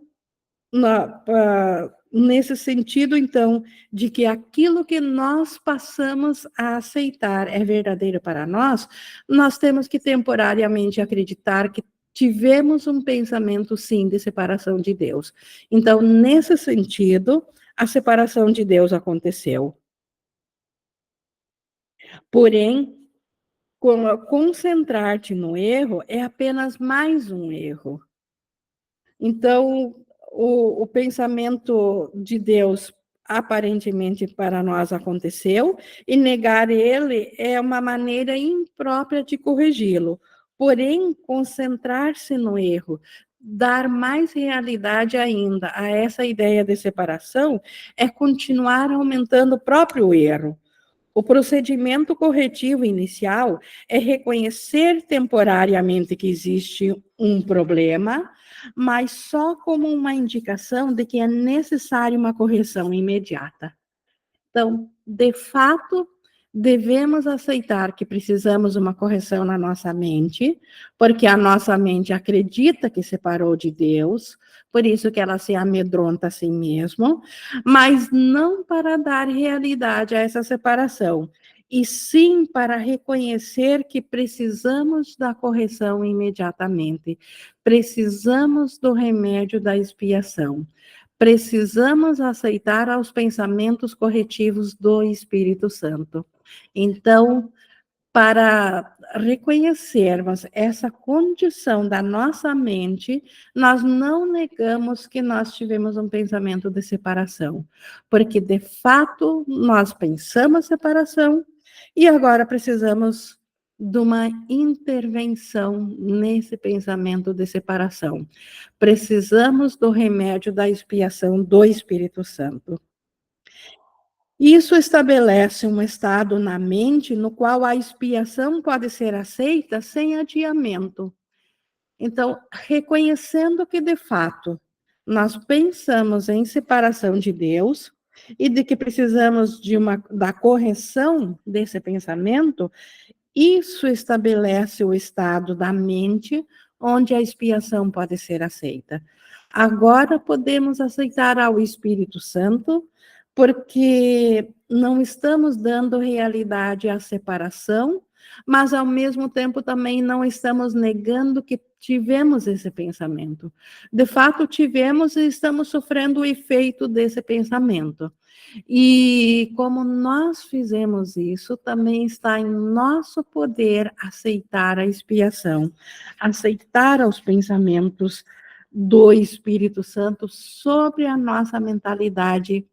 nesse sentido, então, de que aquilo que nós passamos a aceitar é verdadeiro para nós, nós temos que temporariamente acreditar que tivemos um pensamento, sim, de separação de Deus. Então, nesse sentido, a separação de Deus aconteceu. Porém, concentrar-te no erro é apenas mais um erro. Então, o pensamento de Deus aparentemente para nós aconteceu, e negar ele é uma maneira imprópria de corrigi-lo. Porém, concentrar-se no erro, dar mais realidade ainda a essa ideia de separação, é continuar aumentando o próprio erro. O procedimento corretivo inicial é reconhecer temporariamente que existe um problema, mas só como uma indicação de que é necessária uma correção imediata. Então, de fato, devemos aceitar que precisamos de uma correção na nossa mente, porque a nossa mente acredita que separou de Deus, por isso que ela se amedronta a si mesma, mas não para dar realidade a essa separação, e sim para reconhecer que precisamos da correção imediatamente, precisamos do remédio da expiação. Precisamos aceitar aos pensamentos corretivos do Espírito Santo. Então, para reconhecermos essa condição da nossa mente, nós não negamos que nós tivemos um pensamento de separação, porque de fato nós pensamos separação e agora precisamos de uma intervenção nesse pensamento de separação. Precisamos do remédio da expiação do Espírito Santo. Isso estabelece um estado na mente no qual a expiação pode ser aceita sem adiamento. Então, reconhecendo que, de fato, nós pensamos em separação de Deus e de que precisamos da correção desse pensamento, isso estabelece o estado da mente onde a expiação pode ser aceita. Agora podemos aceitar ao Espírito Santo, porque não estamos dando realidade à separação, mas ao mesmo tempo também não estamos negando que tivemos esse pensamento. De fato, tivemos e estamos sofrendo o efeito desse pensamento. E como nós fizemos isso, também está em nosso poder aceitar a expiação, aceitar os pensamentos do Espírito Santo sobre a nossa mentalidade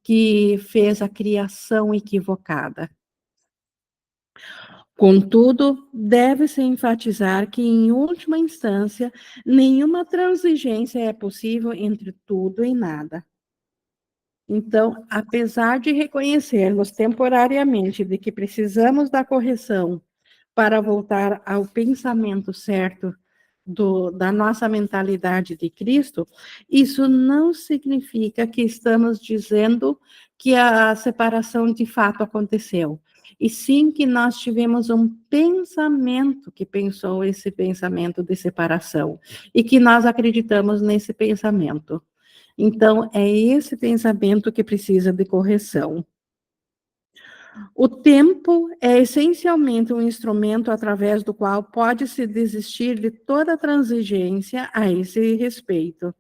que fez a criação equivocada. Contudo, deve-se enfatizar que, em última instância, nenhuma transigência é possível entre tudo e nada. Então, apesar de reconhecermos temporariamente de que precisamos da correção para voltar ao pensamento certo da nossa mentalidade de Cristo, isso não significa que estamos dizendo que a separação de fato aconteceu, e sim que nós tivemos um pensamento que pensou esse pensamento de separação, e que nós acreditamos nesse pensamento. Então, é esse pensamento que precisa de correção. O tempo é essencialmente um instrumento através do qual pode-se desistir de toda transigência a esse respeito.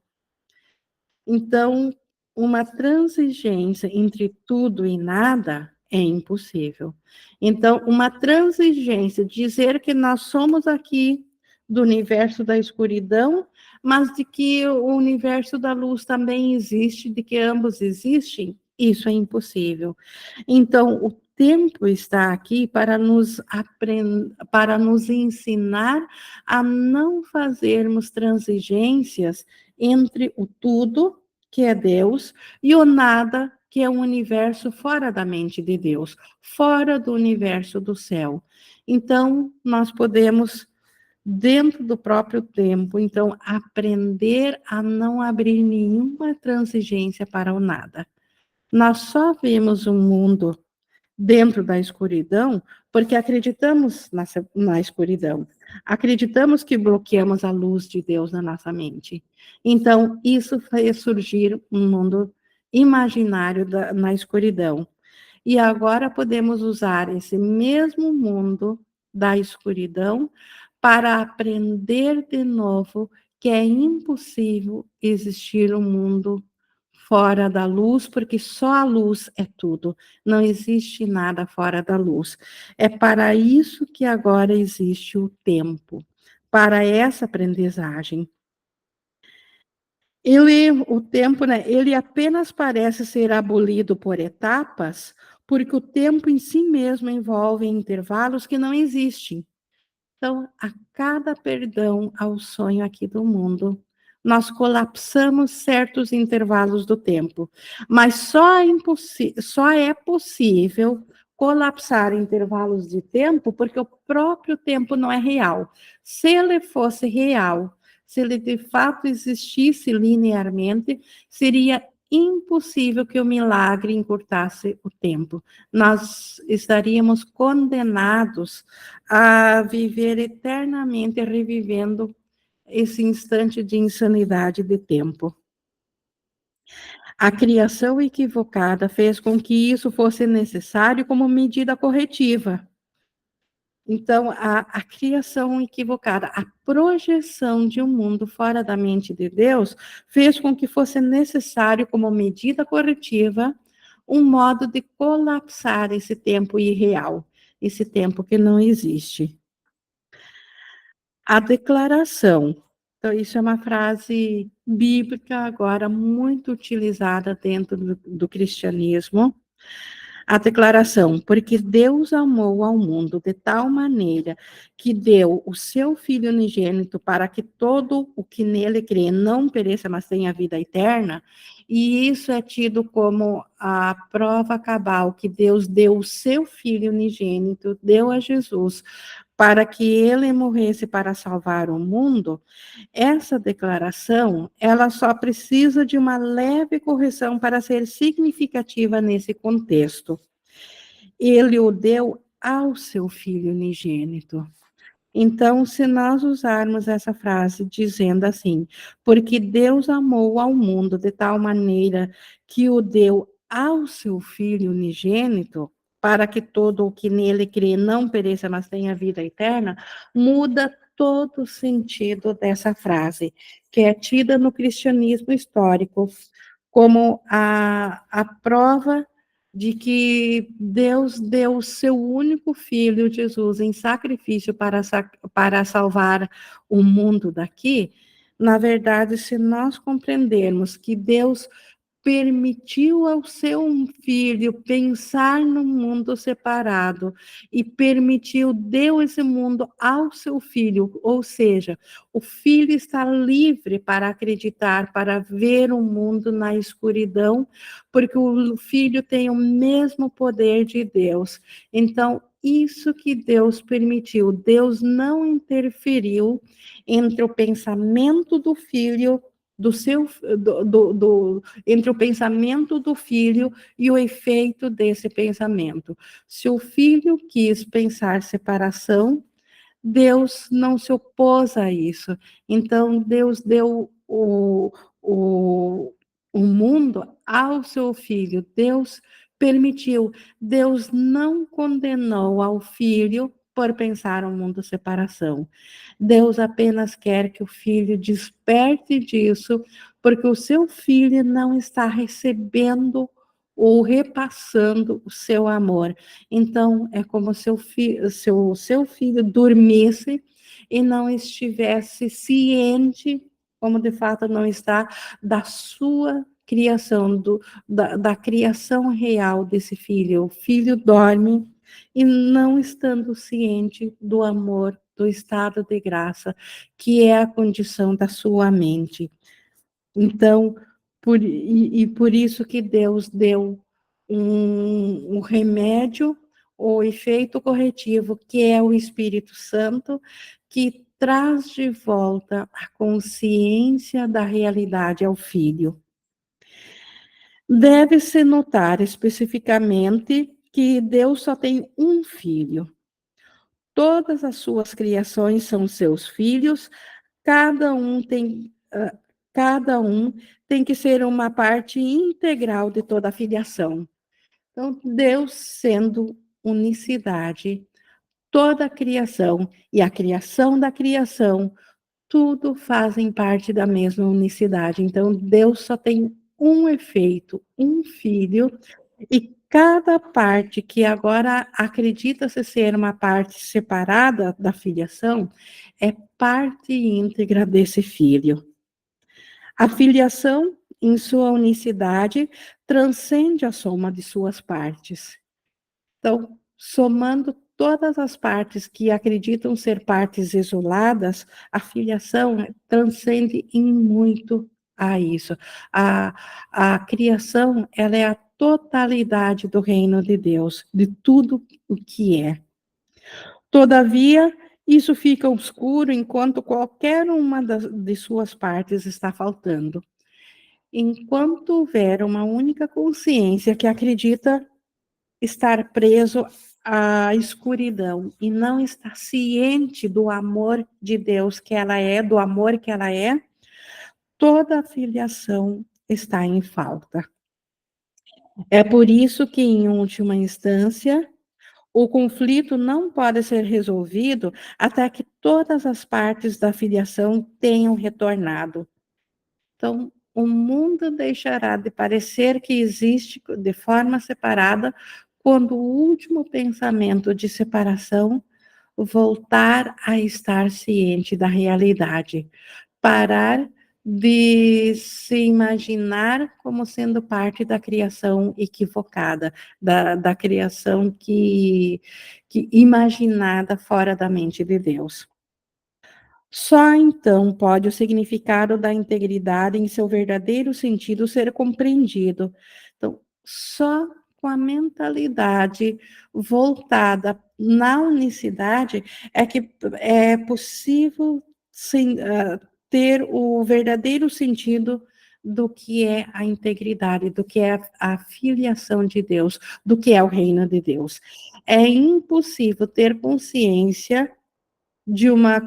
Então, uma transigência entre tudo e nada é impossível. Então, uma transigência, dizer que nós somos aqui do universo da escuridão, mas de que o universo da luz também existe, de que ambos existem, isso é impossível. Então, o tempo está aqui para nos ensinar a não fazermos transigências entre o tudo, que é Deus, e o nada, que é um universo fora da mente de Deus, fora do universo do céu. Então, nós podemos, dentro do próprio tempo, então, aprender a não abrir nenhuma transigência para o nada. Nós só vemos o mundo dentro da escuridão, porque acreditamos na escuridão. Acreditamos que bloqueamos a luz de Deus na nossa mente. Então, isso fez surgir um mundo imaginário na escuridão. E agora podemos usar esse mesmo mundo da escuridão para aprender de novo que é impossível existir um mundo fora da luz, porque só a luz é tudo, não existe nada fora da luz. É para isso que agora existe o tempo, para essa aprendizagem. O tempo, né, ele apenas parece ser abolido por etapas, porque o tempo em si mesmo envolve intervalos que não existem. Então, a cada perdão ao sonho aqui do mundo, nós colapsamos certos intervalos do tempo, mas só é possível colapsar intervalos de tempo porque o próprio tempo não é real. Se ele fosse real, se ele de fato existisse linearmente, seria impossível que o milagre encurtasse o tempo. Nós estaríamos condenados a viver eternamente revivendo esse instante de insanidade de tempo. A criação equivocada fez com que isso fosse necessário como medida corretiva. Então, a criação equivocada, a projeção de um mundo fora da mente de Deus, fez com que fosse necessário, como medida corretiva, um modo de colapsar esse tempo irreal, esse tempo que não existe. A declaração. Então, isso é uma frase bíblica, agora muito utilizada dentro do cristianismo. A declaração, porque Deus amou ao mundo de tal maneira que deu o seu Filho unigênito para que todo o que nele crê não pereça, mas tenha vida eterna, e isso é tido como a prova cabal que Deus deu o seu Filho unigênito, deu a Jesus, para que ele morresse para salvar o mundo. Essa declaração, ela só precisa de uma leve correção para ser significativa nesse contexto. Ele o deu ao seu Filho unigênito. Então, se nós usarmos essa frase dizendo assim, porque Deus amou ao mundo de tal maneira que o deu ao seu Filho unigênito, para que todo o que nele crê não pereça, mas tenha vida eterna, muda todo o sentido dessa frase, que é tida no cristianismo histórico como a prova de que Deus deu o seu único filho, Jesus, em sacrifício para salvar o mundo daqui. Na verdade, se nós compreendermos que Deus permitiu ao seu filho pensar num mundo separado e deu esse mundo ao seu filho, ou seja, o filho está livre para acreditar, para ver o mundo na escuridão, porque o filho tem o mesmo poder de Deus. Então, isso que Deus permitiu, Deus não interferiu entre o pensamento do filho do seu entre o pensamento do filho e o efeito desse pensamento. Se o filho quis pensar separação, Deus não se opôs a isso. Então, Deus deu o mundo ao seu filho. Deus permitiu. Deus não condenou ao filho por pensar um mundo separação. Deus apenas quer que o filho desperte disso, porque o seu filho não está recebendo ou repassando o seu amor. Então, é como se seu filho dormisse e não estivesse ciente, como de fato não está, da sua criação, da criação real desse filho. O filho dorme e não estando ciente do amor, do estado de graça, que é a condição da sua mente. Então, por isso que Deus deu um remédio, o efeito corretivo, que é o Espírito Santo, que traz de volta a consciência da realidade ao filho. Deve-se notar especificamente que Deus só tem um filho. Todas as suas criações são seus filhos, cada um tem, cada um tem que ser uma parte integral de toda a filiação. Então, Deus sendo unicidade, toda a criação e a criação da criação, tudo fazem parte da mesma unicidade. Então, Deus só tem um efeito, um filho, e cada parte que agora acredita-se ser uma parte separada da filiação é parte íntegra desse filho. A filiação, em sua unicidade, transcende a soma de suas partes. Então, somando todas as partes que acreditam ser partes isoladas, a filiação transcende em muito a isso. A criação, ela é a totalidade do reino de Deus, de tudo o que é. Todavia, isso fica obscuro enquanto qualquer uma de suas partes está faltando. Enquanto houver uma única consciência que acredita estar preso à escuridão e não estar ciente do amor de Deus que ela é, do amor que ela é, toda a filiação está em falta. É por isso que, em última instância, o conflito não pode ser resolvido até que todas as partes da filiação tenham retornado. Então, o mundo deixará de parecer que existe de forma separada quando o último pensamento de separação voltar a estar ciente da realidade, parar de se imaginar como sendo parte da criação equivocada, da criação que imaginada fora da mente de Deus. Só então pode o significado da integridade em seu verdadeiro sentido ser compreendido. Então, só com a mentalidade voltada na unicidade é que é possível ter o verdadeiro sentido do que é a integridade, do que é a filiação de Deus, do que é o reino de Deus. É impossível ter consciência de uma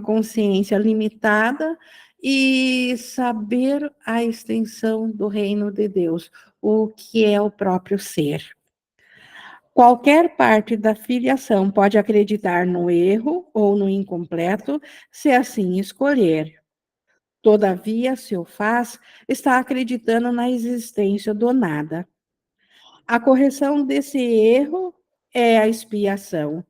consciência limitada e saber a extensão do reino de Deus, o que é o próprio ser. Qualquer parte da filiação pode acreditar no erro ou no incompleto, se assim escolher. Todavia, se o faz, está acreditando na existência do nada. A correção desse erro é a expiação.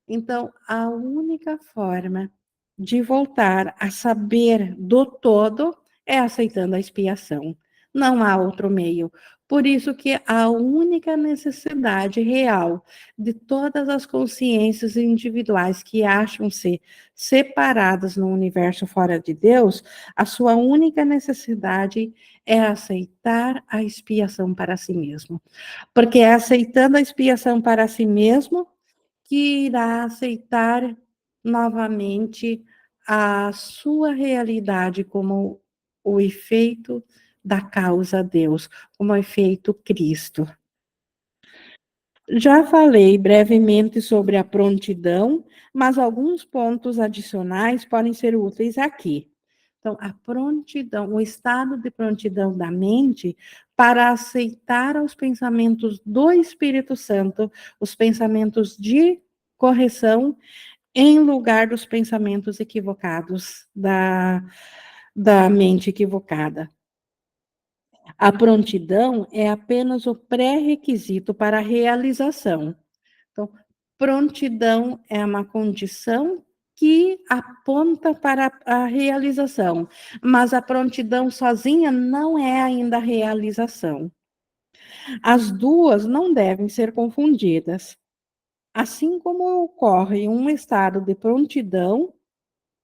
Então, a única forma de voltar a saber do todo é aceitando a expiação. Não há outro meio. Por isso que a única necessidade real de todas as consciências individuais que acham-se separadas no universo fora de Deus, a sua única necessidade é aceitar a expiação para si mesmo. Porque é aceitando a expiação para si mesmo que irá aceitar novamente a sua realidade como o efeito da causa Deus, como o efeito Cristo. Já falei brevemente sobre a prontidão, mas alguns pontos adicionais podem ser úteis aqui. Então, a prontidão, o estado de prontidão da mente para aceitar os pensamentos do Espírito Santo, os pensamentos de correção, em lugar dos pensamentos equivocados da mente equivocada. A prontidão é apenas o pré-requisito para a realização. Então, prontidão é uma condição que aponta para a realização, mas a prontidão sozinha não é ainda a realização. As duas não devem ser confundidas. Assim como ocorre um estado de prontidão,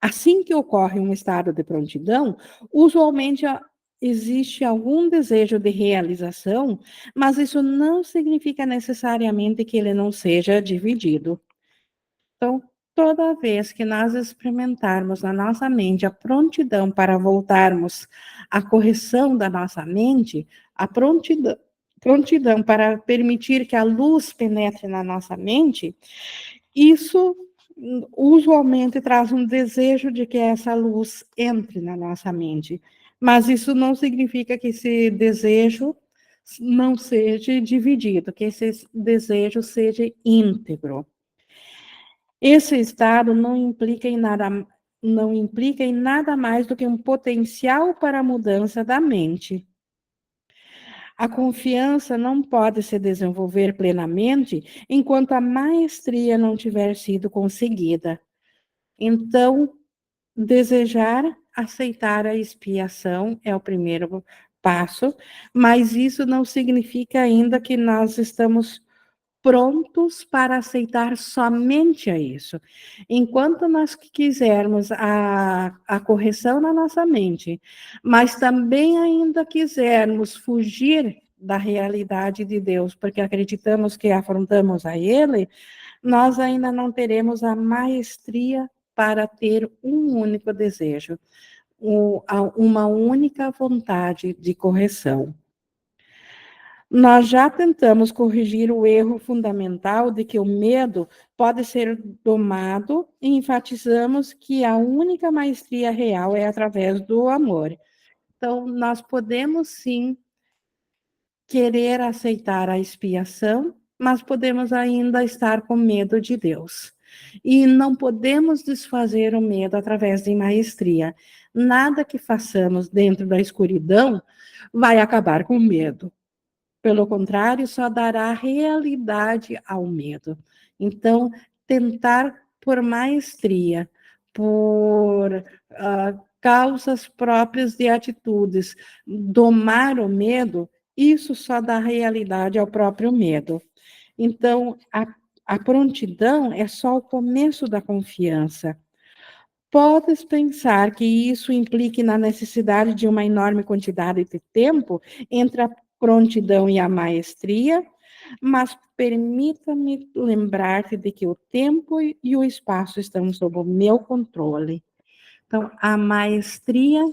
assim que ocorre um estado de prontidão, usualmente existe algum desejo de realização, mas isso não significa necessariamente que ele não seja dividido. Então, toda vez que nós experimentarmos na nossa mente a prontidão para voltarmos à correção da nossa mente, a prontidão para permitir que a luz penetre na nossa mente, isso usualmente traz um desejo de que essa luz entre na nossa mente. Mas isso não significa que esse desejo não seja dividido, que esse desejo seja íntegro. Esse estado não implica em nada mais do que um potencial para a mudança da mente. A confiança não pode se desenvolver plenamente enquanto a maestria não tiver sido conseguida. Então, desejar aceitar a expiação é o primeiro passo, mas isso não significa ainda que nós estamos prontos para aceitar somente a isso. Enquanto nós quisermos a correção na nossa mente, mas também ainda quisermos fugir da realidade de Deus, porque acreditamos que afrontamos a Ele, nós ainda não teremos a maestria para ter um único desejo, uma única vontade de correção. Nós já tentamos corrigir o erro fundamental de que o medo pode ser domado e enfatizamos que a única maestria real é através do amor. Então, nós podemos sim querer aceitar a expiação, mas podemos ainda estar com medo de Deus. E não podemos desfazer o medo através de maestria. Nada que façamos dentro da escuridão vai acabar com o medo. Pelo contrário, só dará realidade ao medo. Então, tentar por maestria, por causas próprias de atitudes, domar o medo, isso só dá realidade ao próprio medo. Então, a prontidão é só o começo da confiança. Podes pensar que isso implique na necessidade de uma enorme quantidade de tempo entre a prontidão e a maestria, mas permita-me lembrar-te de que o tempo e o espaço estão sob o meu controle. Então, a maestria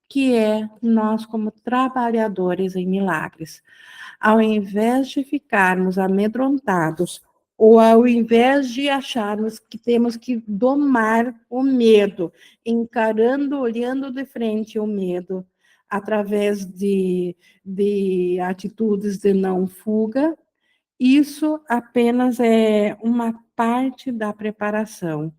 que é nós como trabalhadores em milagres. Ao invés de ficarmos amedrontados, ou ao invés de acharmos que temos que domar o medo, encarando, olhando de frente o medo, através de atitudes de não fuga, isso apenas é uma parte da preparação.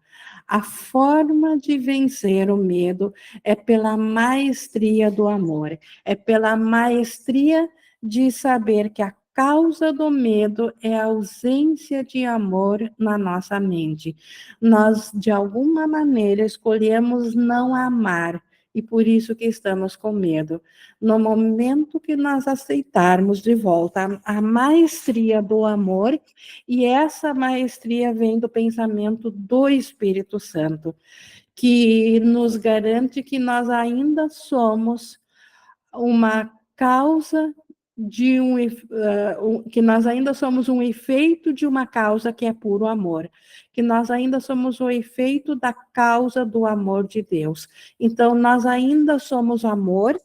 A forma de vencer o medo é pela maestria do amor, é pela maestria de saber que a causa do medo é a ausência de amor na nossa mente. Nós, de alguma maneira, escolhemos não amar e por isso que estamos com medo. No momento que nós aceitarmos de volta a maestria do amor, e essa maestria vem do pensamento do Espírito Santo, que nos garante que nós ainda somos uma causa de que nós ainda somos um efeito de uma causa que é puro amor, que nós ainda somos o efeito da causa do amor de Deus. Então, nós ainda somos amor,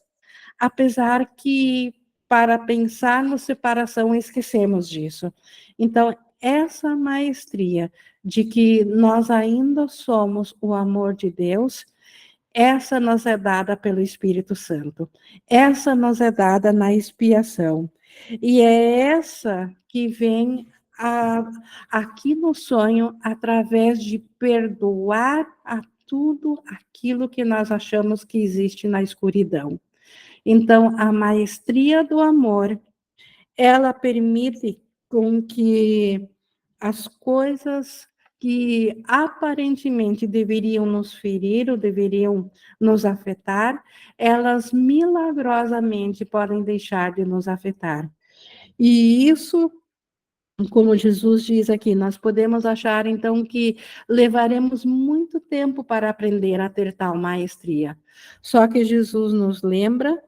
apesar que para pensarmos separação esquecemos disso. Então, essa maestria de que nós ainda somos o amor de Deus, essa nos é dada pelo Espírito Santo. Essa nos é dada na expiação. E é essa que vem aqui no sonho através de perdoar a tudo aquilo que nós achamos que existe na escuridão. Então, a maestria do amor, ela permite com que as coisas que aparentemente deveriam nos ferir ou deveriam nos afetar, elas milagrosamente podem deixar de nos afetar. E isso, como Jesus diz aqui, nós podemos achar então que levaremos muito tempo para aprender a ter tal maestria. Só que Jesus nos lembra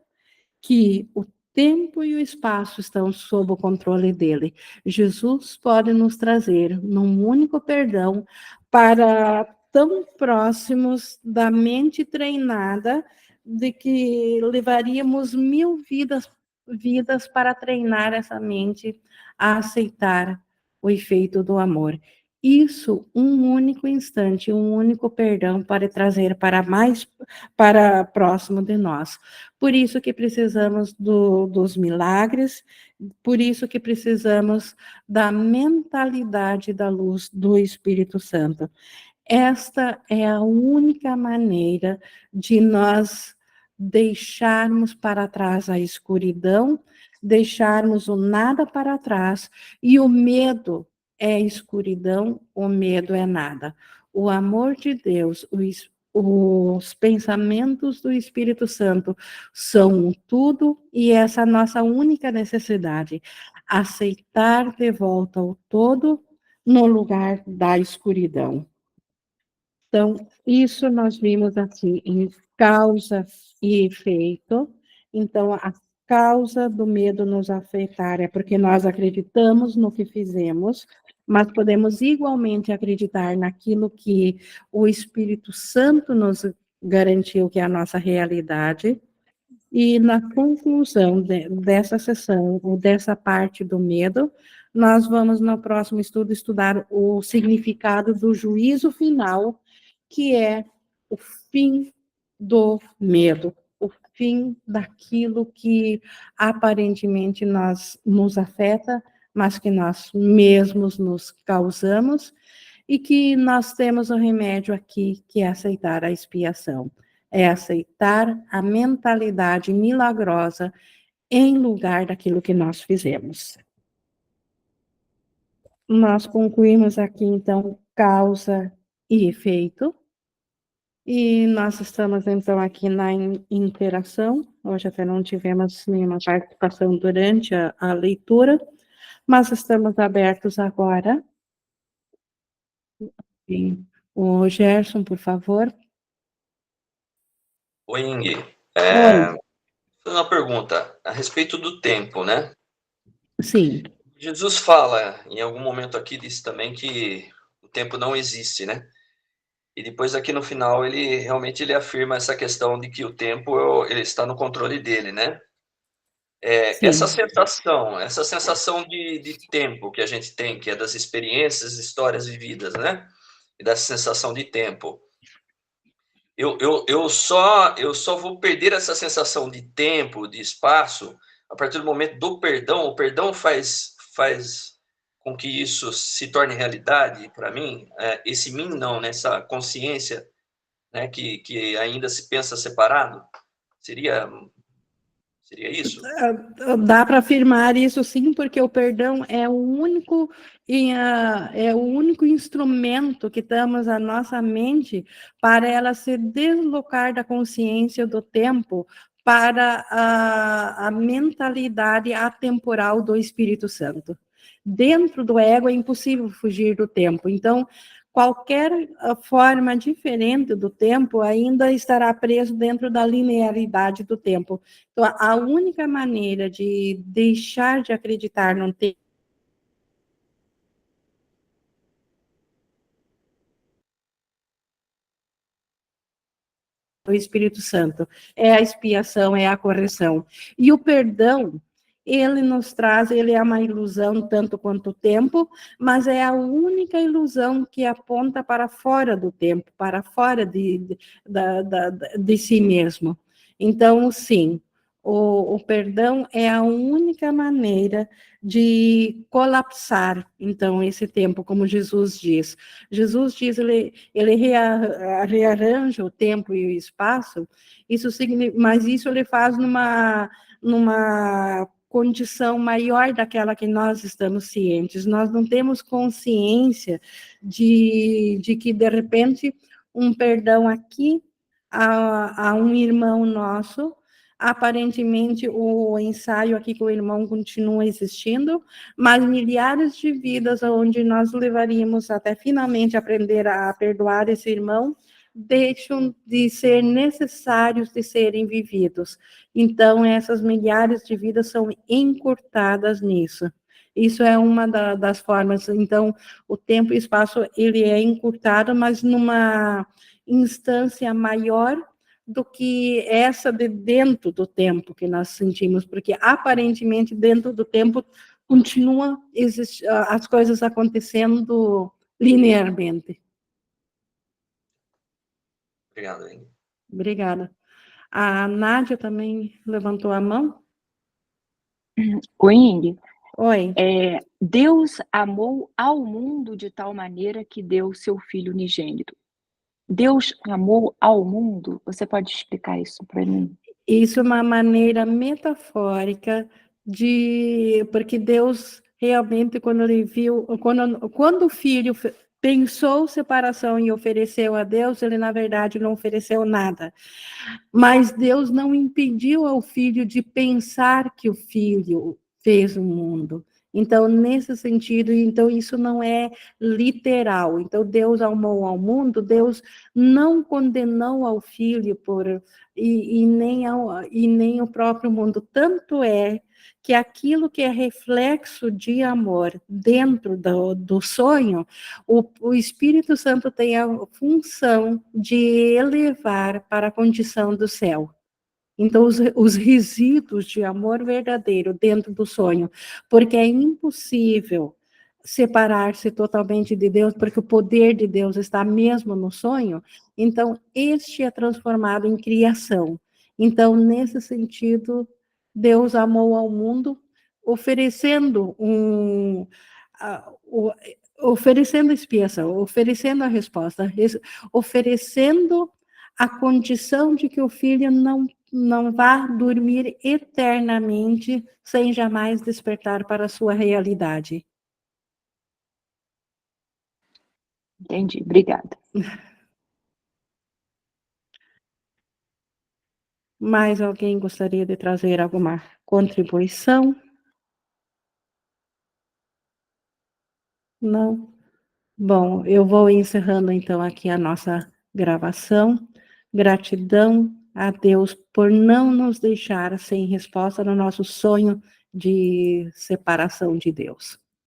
que o tempo e o espaço estão sob o controle dele. Jesus pode nos trazer num único perdão para tão próximos da mente treinada de que levaríamos 1000 vidas para treinar essa mente a aceitar o efeito do amor. Isso, um único instante, um único perdão pode trazer para próximo de nós. Por isso que precisamos dos milagres, por isso que precisamos da mentalidade da luz do Espírito Santo. Esta é a única maneira de nós deixarmos para trás a escuridão, deixarmos o nada para trás, e o medo é escuridão, o medo é nada. O amor de Deus, os pensamentos do Espírito Santo são tudo, e essa é a nossa única necessidade, aceitar de volta o todo no lugar da escuridão. Então, isso nós vimos assim em causa e efeito. Então, a causa do medo nos afetar é porque nós acreditamos no que fizemos, mas podemos igualmente acreditar naquilo que o Espírito Santo nos garantiu que é a nossa realidade. E na conclusão dessa sessão, ou dessa parte do medo, nós vamos no próximo estudo estudar o significado do juízo final, que é o fim do medo, o fim daquilo que aparentemente nos afeta, mas que nós mesmos nos causamos, e que nós temos o remédio aqui, que é aceitar a expiação, é aceitar a mentalidade milagrosa em lugar daquilo que nós fizemos. Nós concluímos aqui, então, causa e efeito. E nós estamos, então, aqui na interação. Hoje até não tivemos nenhuma participação durante a leitura, mas estamos abertos agora. Sim. O Gerson, por favor. Oi, Inge. Oi. Uma pergunta a respeito do tempo, né? Sim. Jesus fala, em algum momento aqui, disse também que o tempo não existe, né? E depois aqui no final ele realmente afirma essa questão de que o tempo ele está no controle dele, né? Essa sensação de tempo que a gente tem, que é das experiências, histórias vividas, né? E dessa sensação de tempo. Eu só vou perder essa sensação de tempo, de espaço, a partir do momento do perdão. O perdão faz com que isso se torne realidade para mim, esse mim não, né, essa consciência, né, que ainda se pensa separado, seria isso? Dá para afirmar isso sim, porque o perdão é é o único instrumento que temos à nossa mente para ela se deslocar da consciência do tempo para a mentalidade atemporal do Espírito Santo. Dentro do ego é impossível fugir do tempo. Então, qualquer forma diferente do tempo ainda estará preso dentro da linearidade do tempo. Então, a única maneira de deixar de acreditar num tempo do Espírito Santo é a expiação, é a correção. E o perdão, ele nos traz, ele é uma ilusão tanto quanto o tempo, mas é a única ilusão que aponta para fora do tempo, para fora de si mesmo. Então, sim, o perdão é a única maneira de colapsar, então, esse tempo, como Jesus diz. Jesus diz, ele rearranja o tempo e o espaço, mas isso ele faz numa condição maior daquela que nós estamos cientes. Nós não temos consciência de que, de repente, um perdão aqui a um irmão nosso, aparentemente o ensaio aqui com o irmão continua existindo, mas milhares de vidas onde nós levaríamos até finalmente aprender a perdoar esse irmão, deixam de ser necessários de serem vividos. Então, essas milhares de vidas são encurtadas nisso. Isso é uma das formas. Então, o tempo e o espaço, ele é encurtado, mas numa instância maior do que essa de dentro do tempo que nós sentimos, porque aparentemente dentro do tempo continua as coisas acontecendo linearmente. Obrigado, hein? Obrigada. A Nádia também levantou a mão. Oi, Oi. Deus amou ao mundo de tal maneira que deu seu Filho unigênito. Deus amou ao mundo? Você pode explicar isso para mim? Isso é uma maneira metafórica porque Deus realmente, quando ele viu, quando o filho pensou separação e ofereceu a Deus, ele na verdade não ofereceu nada. Mas Deus não impediu ao filho de pensar que o filho fez o mundo. Então, nesse sentido, então isso não é literal. Então, Deus amou ao mundo, Deus não condenou ao filho e nem o próprio mundo. Tanto é que aquilo que é reflexo de amor dentro do sonho, o Espírito Santo tem a função de elevar para a condição do céu. Então, os resíduos de amor verdadeiro dentro do sonho, porque é impossível separar-se totalmente de Deus, porque o poder de Deus está mesmo no sonho, então, este é transformado em criação. Então, nesse sentido, Deus amou ao mundo, oferecendo oferecendo expiação, oferecendo a resposta, oferecendo a condição de que o filho não vá dormir eternamente sem jamais despertar para a sua realidade. Entendi, obrigada. Mais alguém gostaria de trazer alguma contribuição? Não? Bom, eu vou encerrando então aqui a nossa gravação. Gratidão a Deus por não nos deixar sem resposta no nosso sonho de separação de Deus.